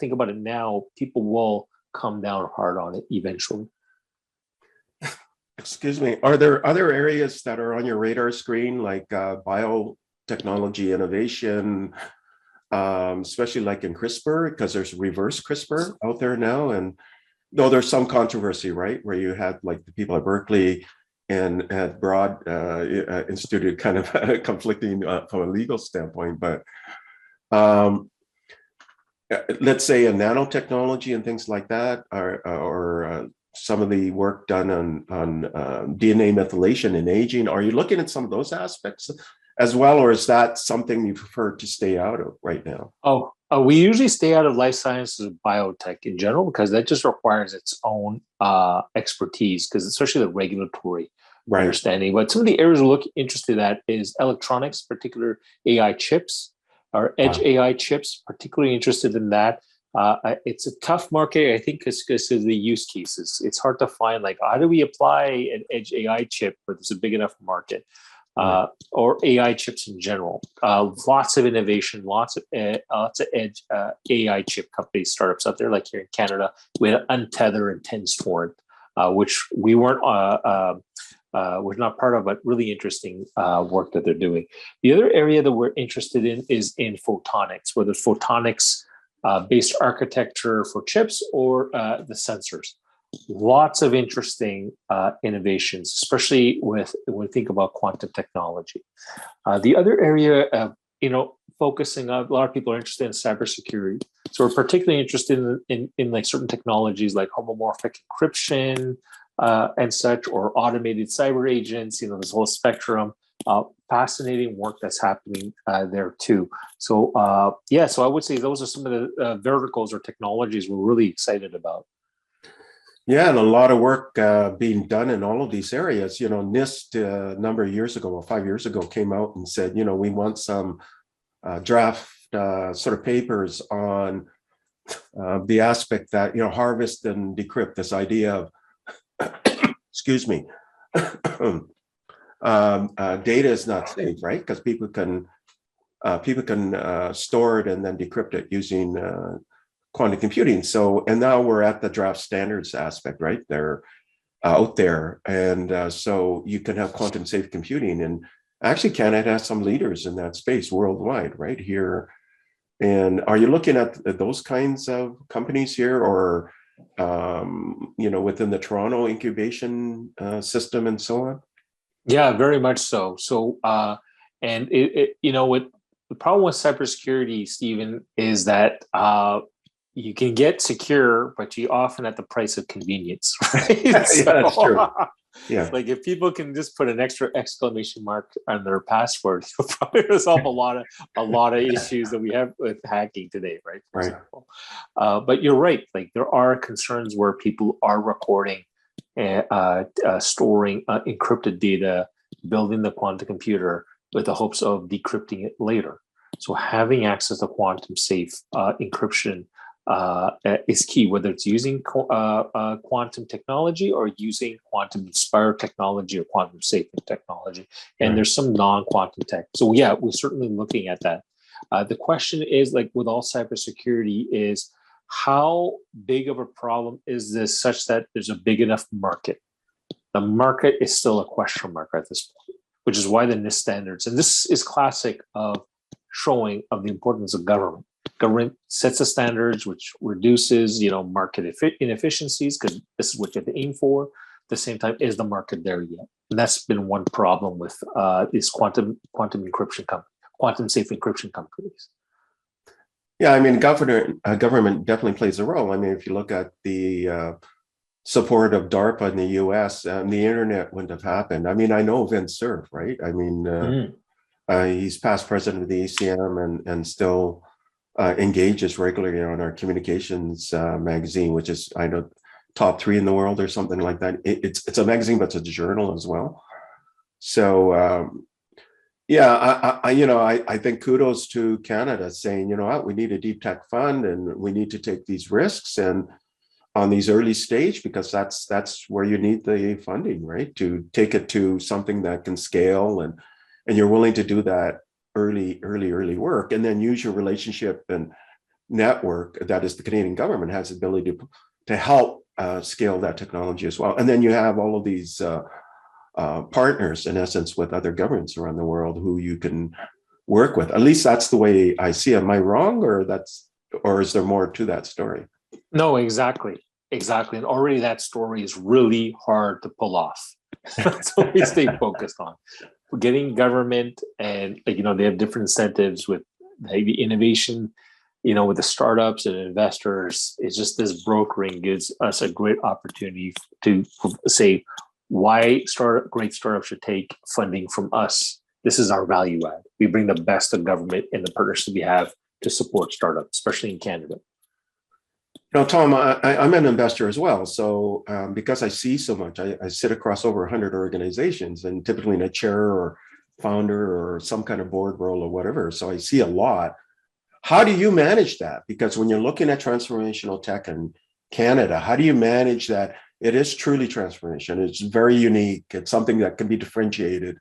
think about it now, people will come down hard on it eventually. Excuse me. Are there other areas that are on your radar screen, like biotechnology innovation, especially like in CRISPR, because there's reverse CRISPR out there now, and though there's some controversy, right, where you had like the people at Berkeley and at Broad Institute kind of conflicting from a legal standpoint, but let's say a nanotechnology and things like that, or some of the work done on DNA methylation and aging. Are you looking at some of those aspects as well, or is that something you prefer to stay out of right now? We usually stay out of life sciences and biotech in general because that just requires its own expertise, because especially the regulatory Right. understanding. But some of the areas we look interested at is electronics, particular AI chips or edge AI chips, particularly interested in that. It's a tough market, I think, because of the use cases. It's hard to find, like, how do we apply an edge AI chip where there's a big enough market, or AI chips in general. Lots of innovation, lots of edge AI chip companies, startups out there, like here in Canada. We had Untether and Tenstorrent, which we weren't. We're not part of, but really interesting work that they're doing. The other area that we're interested in is in photonics, whether photonics based architecture for chips or the sensors. Lots of interesting innovations, especially when we think about quantum technology. The other area, focusing on, a lot of people are interested in cybersecurity. So we're particularly interested in like certain technologies like homomorphic encryption and such, or automated cyber agents. This whole spectrum. Fascinating work that's happening there too. So so I would say those are some of the verticals or technologies we're really excited about. Yeah, and a lot of work being done in all of these areas. NIST a number of years ago, well, 5 years ago, came out and said, we want some draft sort of papers on the aspect that, harvest and decrypt, this idea of, excuse me, data is not safe, right? Because people can store it and then decrypt it using quantum computing. So, and now we're at the draft standards aspect, right? They're out there. And so you can have quantum safe computing. And actually Canada has some leaders in that space worldwide, right here. And are you looking at those kinds of companies here, or, within the Toronto incubation system and so on? Yeah, very much so. So, and what the problem with cybersecurity, Stephen, is that you can get secure, but you often at the price of convenience, right? Yeah, that's true. Yeah. Like if people can just put an extra exclamation mark on their password, you'll probably resolve a lot of issues that we have with hacking today, right? For example. But you're right. Like there are concerns where people are recording, storing encrypted data, building the quantum computer with the hopes of decrypting it later. So having access to quantum safe encryption is key, whether it's using quantum technology or using quantum inspired technology or quantum safe technology. And there's some non-quantum tech. So yeah, we're certainly looking at that. The question is, like with all cybersecurity, is how big of a problem is this such that there's a big enough market? The market is still a question mark at this point, which is why the NIST standards, and this is classic of showing of the importance of government. Government sets the standards, which reduces, market inefficiencies, because this is what you have to aim for. At the same time, is the market there yet? And that's been one problem with these quantum encryption quantum safe encryption companies. Yeah, I mean, government definitely plays a role. I mean, if you look at the support of DARPA in the U.S., the internet wouldn't have happened. I mean, I know Vince Cerf, right? I mean, he's past president of the ACM and still engages regularly on our communications magazine, which is, I know, top 3 in the world or something like that. It's a magazine, but it's a journal as well. So I think kudos to Canada saying, what, we need a deep tech fund and we need to take these risks and on these early stage, because that's where you need the funding, right? To take it to something that can scale, and you're willing to do that early work, and then use your relationship and network that is the Canadian government has the ability to help scale that technology as well. And then you have all of these partners, in essence, with other governments around the world who you can work with. At least that's the way I see it. Am I wrong, or is there more to that story? No, exactly. And already that story is really hard to pull off. That's what we stay focused on. We're getting government, and they have different incentives with maybe innovation with the startups and investors, it's just this brokering gives us a great opportunity to say why great startups should take funding from us. This is our value add. We bring the best of government and the partnerships we have to support startups, especially in Canada. Tom, I'm an investor as well. So because I see so much, I sit across over 100 organizations and typically in a chair or founder or some kind of board role or whatever. So I see a lot. How do you manage that? Because when you're looking at transformational tech in Canada, how do you manage that? It is truly transformation. It's very unique. It's something that can be differentiated.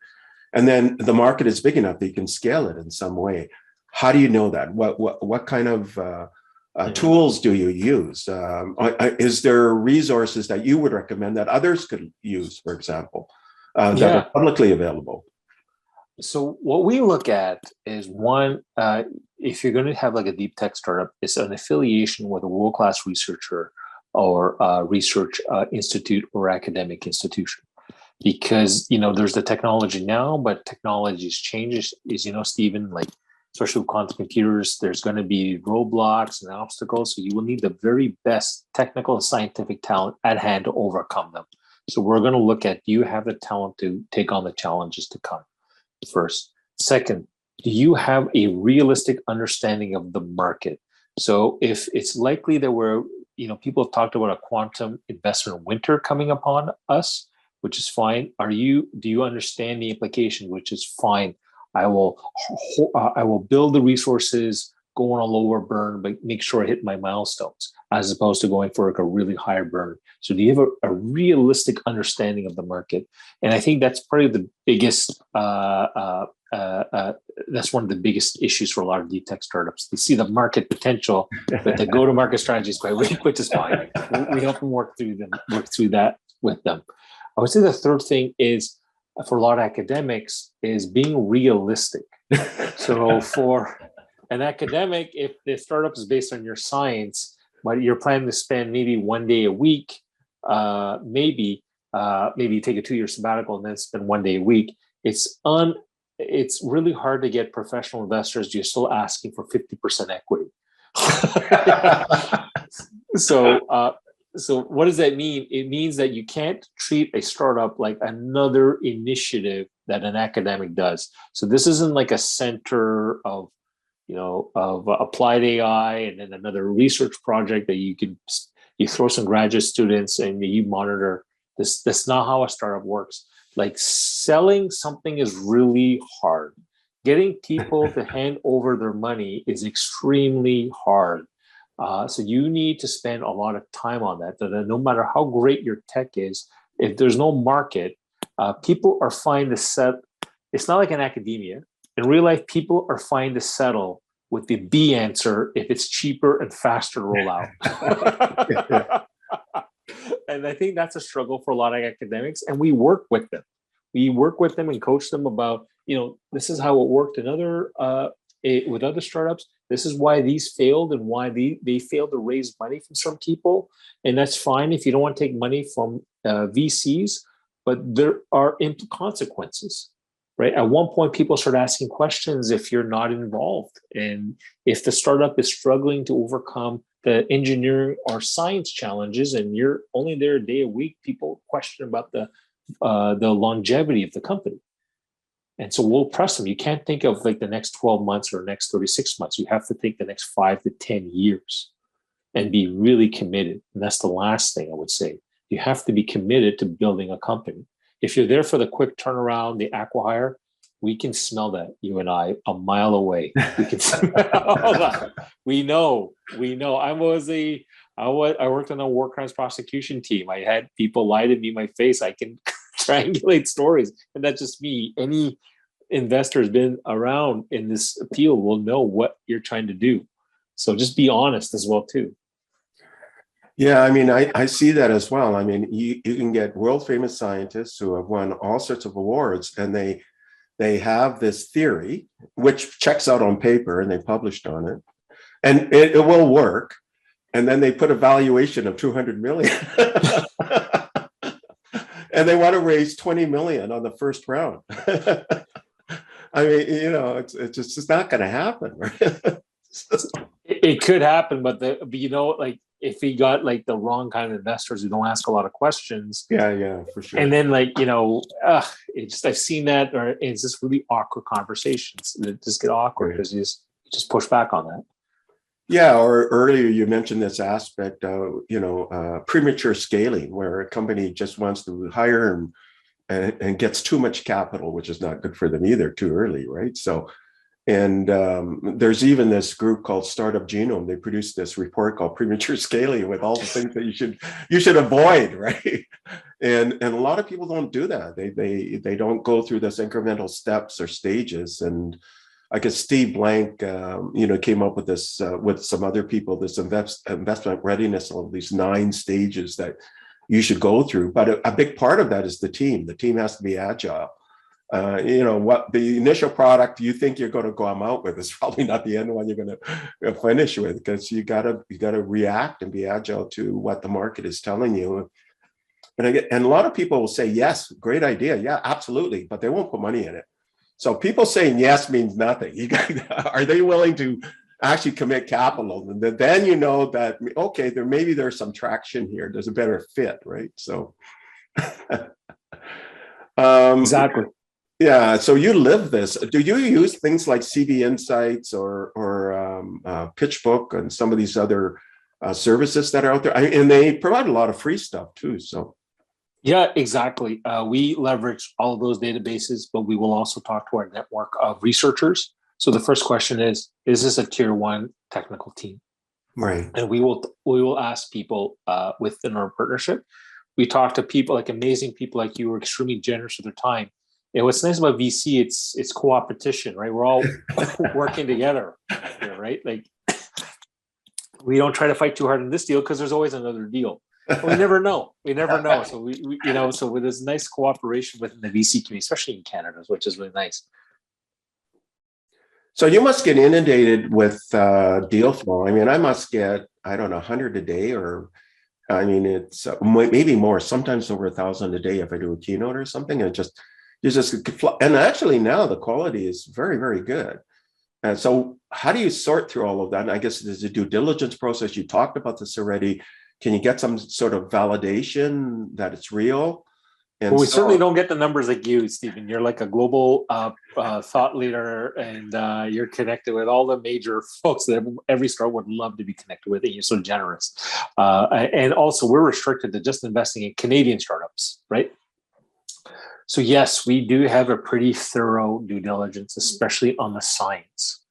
And then the market is big enough that you can scale it in some way. How do you know that? What kind of tools do you use? Is there resources that you would recommend that others could use, for example, that are publicly available? So what we look at is one, if you're going to have like a deep tech startup, it's an affiliation with a world-class researcher or research institute or academic institution. Because, there's the technology now, but technologies changes, as Stephen, like especially with quantum computers, there's going to be roadblocks and obstacles. So you will need the very best technical and scientific talent at hand to overcome them. So we're going to look at, do you have the talent to take on the challenges to come? First. Second, do you have a realistic understanding of the market? So if it's likely that people have talked about a quantum investment winter coming upon us, which is fine. Do you understand the implication, which is fine. I will build the resources, go on a lower burn, but make sure I hit my milestones, as opposed to going for like a really high burn. So do you have a realistic understanding of the market? And I think that's probably the biggest, that's one of the biggest issues for a lot of deep tech startups. They see the market potential, but the go-to-market strategy is which is fine. We help them work through that with them. I would say the third thing is, for a lot of academics, is being realistic. So for an academic, if the startup is based on your science, but you're planning to spend maybe 1 day a week, maybe you take a 2-year sabbatical and then spend 1 day a week, it's really hard to get professional investors. You're still asking for 50% equity. So what does that mean? It means that you can't treat a startup like another initiative that an academic does. So this isn't like a center of applied AI and then another research project that you throw some graduate students and you monitor. That's not how a startup works. Like, selling something is really hard. Getting people to hand over their money is extremely hard. So you need to spend a lot of time on that. No matter how great your tech is, if there's no market, people are fine to set. It's not like in academia. In real life, people are fine to settle with the B answer if it's cheaper and faster to roll out. And I think that's a struggle for a lot of academics. And we work with them. We work with them and coach them about, this is how it worked in with other startups. This is why these failed and why they failed to raise money from some people. And that's fine if you don't want to take money from VCs, but there are consequences, right? At one point, people start asking questions if you're not involved. And if the startup is struggling to overcome the engineering or science challenges and you're only there a day a week, people question about the longevity of the company. And so we'll press them. You can't think of like the next 12 months or next 36 months. You have to think the next 5 to 10 years and be really committed. And that's the last thing I would say. You have to be committed to building a company. If you're there for the quick turnaround, the acqui-hire, we can smell that, you and I, a mile away. We can smell that. We know. I worked on a war crimes prosecution team. I had people lie to me in my face. I can triangulate stories. And that's just me. Any investor has been around in this field will know what you're trying to do. So just be honest as well, too. Yeah, I mean, I see that as well. I mean, you can get world famous scientists who have won all sorts of awards, and they have this theory, which checks out on paper, and they published on it, and it will work. And then they put a valuation of 200 million. And they want to raise 20 million on the first round. I mean, it's not going to happen. Right? it could happen, but like if we got like the wrong kind of investors who don't ask a lot of questions, Yeah, for sure. and then like it's just I've seen that, or it's just really awkward conversations that just get awkward because you just push back on that. Yeah, or earlier you mentioned this aspect of, premature scaling, where a company just wants to hire and gets too much capital, which is not good for them either, too early, right? So, and there's even this group called Startup Genome. They produced this report called Premature Scaling with all the things that you should avoid, right? And a lot of people don't do that. They don't go through this incremental steps or stages. And I guess Steve Blank, came up with this with some other people, this investment readiness of these 9 stages that you should go through. But a big part of that is the team. The team has to be agile. What the initial product you think you're going to come out with is probably not the end one you're going to finish with, because you gotta react and be agile to what the market is telling you. And a lot of people will say, yes, great idea. Yeah, absolutely. But they won't put money in it. So people saying yes means nothing. Are they willing to actually commit capital? And then you know that, okay, there's some traction here. There's a better fit, right? So Exactly. Yeah, so you live this. Do you use things like CV Insights or PitchBook and some of these other services that are out there? And they provide a lot of free stuff too. So yeah, exactly. We leverage all of those databases, but we will also talk to our network of researchers. So the first question is this a tier 1 technical team? right. And we will ask people within our partnership. We talk to people, like amazing people like you, who are extremely generous with their time. And what's nice about VC, it's co-opetition, right? We're all working together here, right? Like we don't try to fight too hard in this deal because there's always another deal. We never know. So we so with this nice cooperation within the VC community, especially in Canada, which is really nice. So you must get inundated with deal flow. I mean, I must get, I don't know, 100 a day, or I mean, it's maybe more, sometimes over 1,000 a day if I do a keynote or something. And actually now the quality is very, very good. And so how do you sort through all of that? And I guess there's a due diligence process. You talked about this already. Can you get some sort of validation that it's real? And we certainly don't get the numbers like you, Stephen. You're like a global thought leader, and you're connected with all the major folks that every startup would love to be connected with, and you're so generous. And also, we're restricted to just investing in Canadian startups, right? So yes, we do have a pretty thorough due diligence, especially on the science.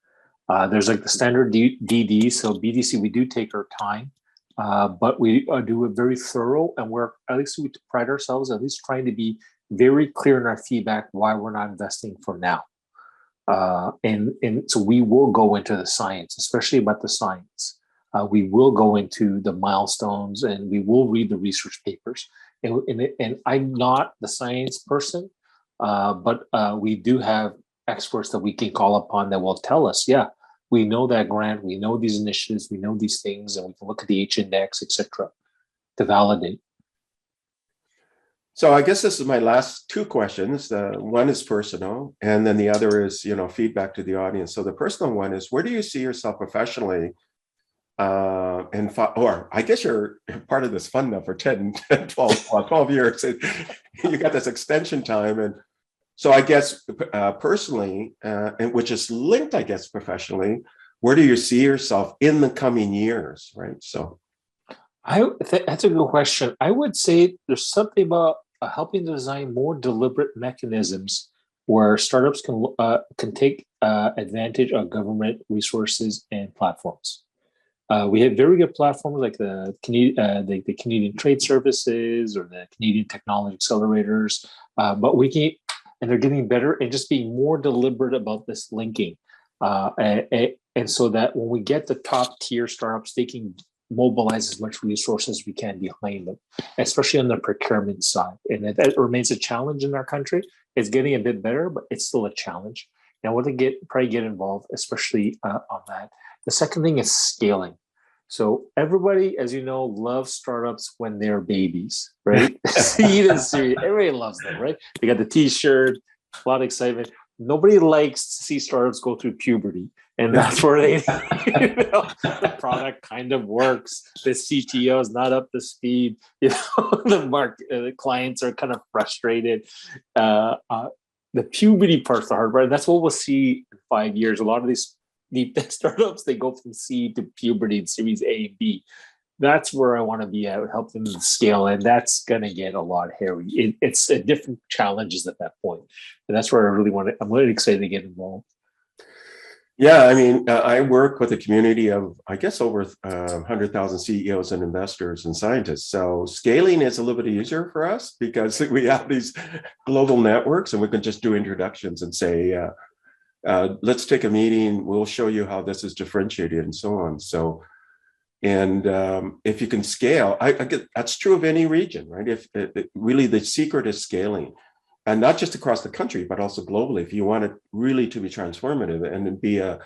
There's like the standard DD, so BDC, we do take our time. But we do it very thorough, and at least we pride ourselves at least trying to be very clear in our feedback why we're not investing for now. And so we will go into the science, especially about the science. We will go into the milestones, and we will read the research papers. And I'm not the science person, but we do have experts that we can call upon that will tell us, yeah, we know that grant, we know these initiatives, we know these things, and we can look at the H-index, et cetera, to validate. So I guess this is my last 2 questions. One is personal, and then the other is, feedback to the audience. So the personal one is, where do you see yourself professionally? Or I guess you're part of this fund now for 10, 12 years. You got this extension time. And so I guess personally, and which is linked, I guess, professionally, where do you see yourself in the coming years, right? So that's a good question. I would say there's something about helping to design more deliberate mechanisms where startups can take advantage of government resources and platforms. We have very good platforms like the Canadian Trade Services or the Canadian Technology Accelerators, but and they're getting better and just being more deliberate about this linking. And so that when we get the top tier startups, they can mobilize as much resources as we can behind them, especially on the procurement side. And that remains a challenge in our country. It's getting a bit better, but it's still a challenge. And I want to probably get involved, especially on that. The second thing is scaling. So everybody, as you know, loves startups when they're babies, right? Seed and Series, everybody loves them, right? They got the T-shirt, a lot of excitement. nobody likes to see startups go through puberty, and that's where they, the product kind of works. The CTO is not up to speed. The clients are kind of frustrated. The puberty part's the hard part. And that's what we'll see in 5 years. A lot of these deep tech startups, they go from seed to puberty and Series A and B. That's where I want to be at, help them scale, and that's going to get a lot hairy. It's a different challenges at that point, and that's where I really want to. I'm really excited to get involved. Yeah, I mean, I work with a community of, I guess, over 100,000 CEOs and investors and scientists. So scaling is a little bit easier for us because we have these global networks, and we can just do introductions and say, let's take a meeting. We'll show you how this is differentiated and so on. So. And if you can scale, I get that's true of any region, right? If really the secret is scaling, and not just across the country, but also globally. If you want it really to be transformative and be a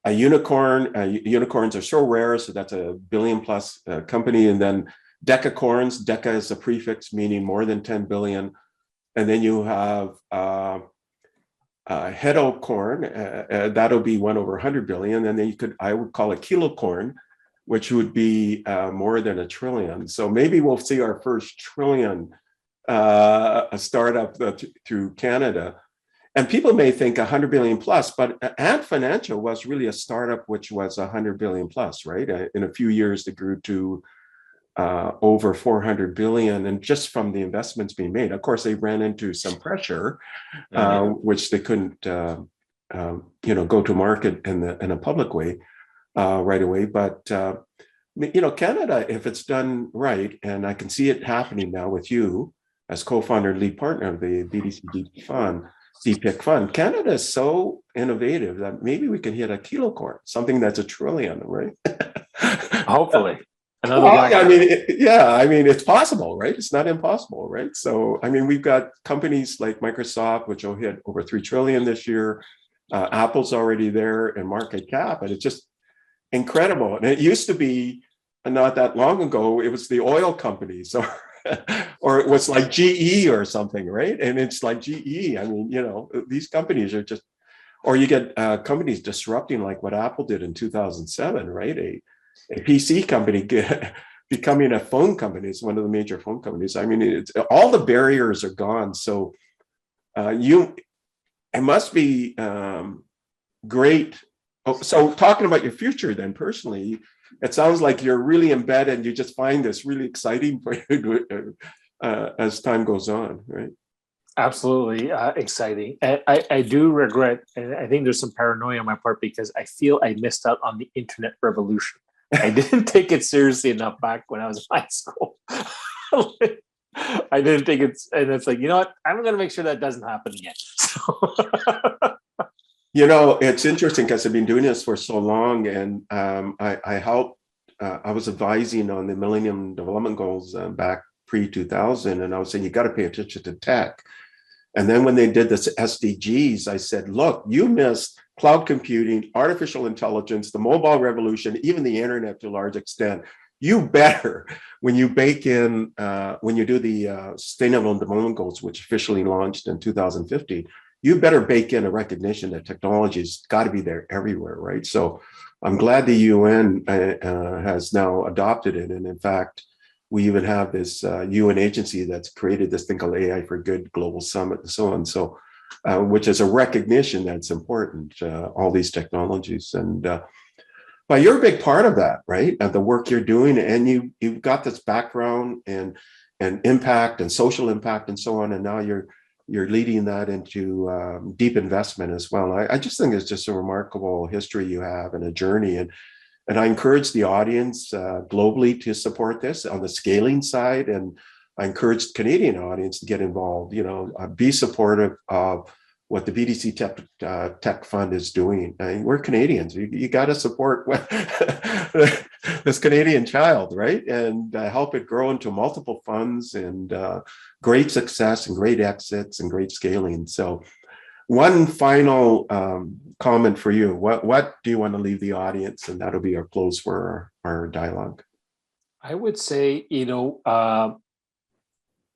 unicorn, unicorns are so rare, so that's a billion plus company, and then decacorns. Deca is a prefix meaning more than 10 billion, and then you have heterocorn, that'll be 1 over 100 billion, and then I would call it kilocorn, which would be more than 1 trillion. So maybe we'll see our first trillion a startup through Canada. And people may think 100 billion plus, but Ant Financial was really a startup which was 100 billion plus, right? In a few years, they grew to over 400 billion, and just from the investments being made. Of course, they ran into some pressure, which they couldn't, go to market in a public way. Right away, but Canada, if it's done right, and I can see it happening now with you as co-founder and lead partner of the BDC DPIC fund, Canada is so innovative that maybe we can hit a kilocorn, something that's 1 trillion, right? Hopefully, it's possible, right? It's not impossible, right? So, I mean, we've got companies like Microsoft, which will hit over 3 trillion this year. Apple's already there in market cap, and it's just incredible. And it used to be not that long ago, it was the oil companies or it was like GE or something, right? And it's like GE. I mean, these companies are just, or you get companies disrupting like what Apple did in 2007, right? A PC company becoming a phone company. It's one of the major phone companies. I mean, all the barriers are gone. So it must be great. So talking about your future then personally, it sounds like you're really embedded and you just find this really exciting for you as time goes on, right? Absolutely exciting. And I do regret, and I think there's some paranoia on my part because I feel I missed out on the internet revolution. I didn't take it seriously enough back when I was in high school. I didn't take it, and it's like, you know what? I'm going to make sure that doesn't happen again. So. It's interesting because I've been doing this for so long, and I helped. I was advising on the Millennium Development Goals back pre-2000, and I was saying you got to pay attention to tech. And then when they did this SDGs, I said, look, you missed cloud computing, artificial intelligence, the mobile revolution, even the internet to a large extent. You better, when you bake in, when you do the Sustainable Development Goals, which officially launched in 2015. You better bake in a recognition that technology's got to be there everywhere, right? So I'm glad the UN has now adopted it. And in fact, we even have this UN agency that's created this thing called AI for Good Global Summit and so on. So, which is a recognition that's important, all these technologies. And but you're a big part of that, right? Of the work you're doing, and you've got this background and impact and social impact and so on. And now you're leading that into deep investment as well. I just think it's just a remarkable history you have and a journey. And I encourage the audience globally to support this on the scaling side. And I encourage the Canadian audience to get involved, be supportive of what the BDC Tech Fund is doing. I mean, we're Canadians. You got to support this Canadian child, right? And help it grow into multiple funds and great success and great exits and great scaling. So one final comment for you. What do you want to leave the audience? And that'll be our close for our dialogue. I would say,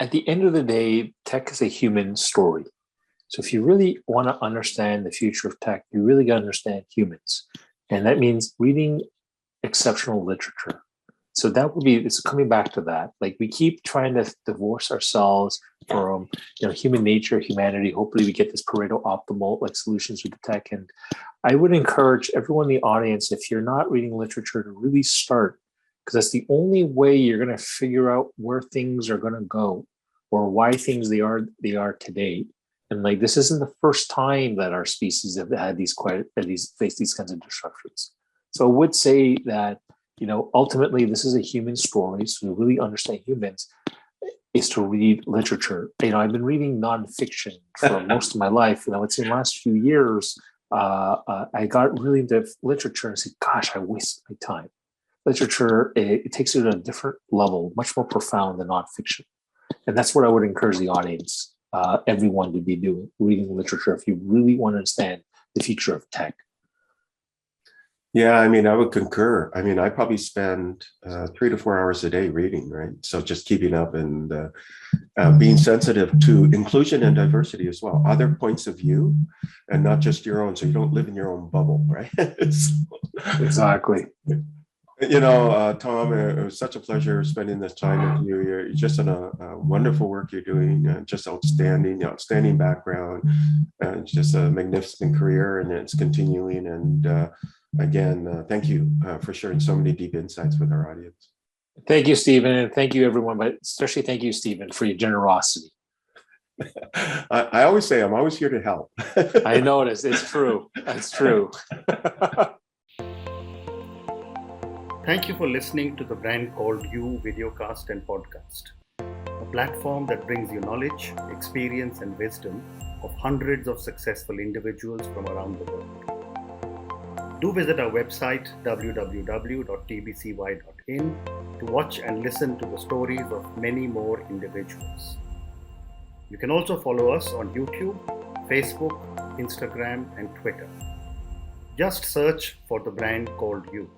at the end of the day, tech is a human story. So if you really want to understand the future of tech, you really got to understand humans. And that means reading exceptional literature. So that would be, it's coming back to that. Like we keep trying to divorce ourselves from, human nature, humanity. Hopefully we get this Pareto optimal like solutions with the tech. And I would encourage everyone in the audience, if you're not reading literature, to really start, because that's the only way you're going to figure out where things are going to go or why things they are today. And like this isn't the first time that our species have had faced these kinds of disruptions. So I would say that, ultimately this is a human story. So to really understand humans is to read literature. I've been reading nonfiction for most of my life. And I would say in the last few years, I got really into literature and said, gosh, I wasted my time. Literature, it takes you to a different level, much more profound than nonfiction. And that's what I would encourage the audience, everyone to be doing, reading literature if you really want to understand the future of tech. Yeah, I would concur. I probably spend 3 to 4 hours a day reading, right? So just keeping up and being sensitive to inclusion and diversity as well, other points of view, and not just your own, so you don't live in your own bubble, right? Exactly. Tom, it was such a pleasure spending this time with you. You're just in a wonderful work you're doing, just outstanding background, and just a magnificent career, and it's continuing. And again, thank you for sharing so many deep insights with our audience. Thank you, Stephen, and thank you, everyone, but especially thank you, Stephen, for your generosity. I always say I'm always here to help. I noticed. It's true. It's true. Thank you for listening to the Brand Called You videocast and podcast, a platform that brings you knowledge, experience, and wisdom of hundreds of successful individuals from around the world. Do visit our website www.tbcy.in to watch and listen to the stories of many more individuals. You can also follow us on YouTube, Facebook, Instagram, and Twitter. Just search for the Brand Called You.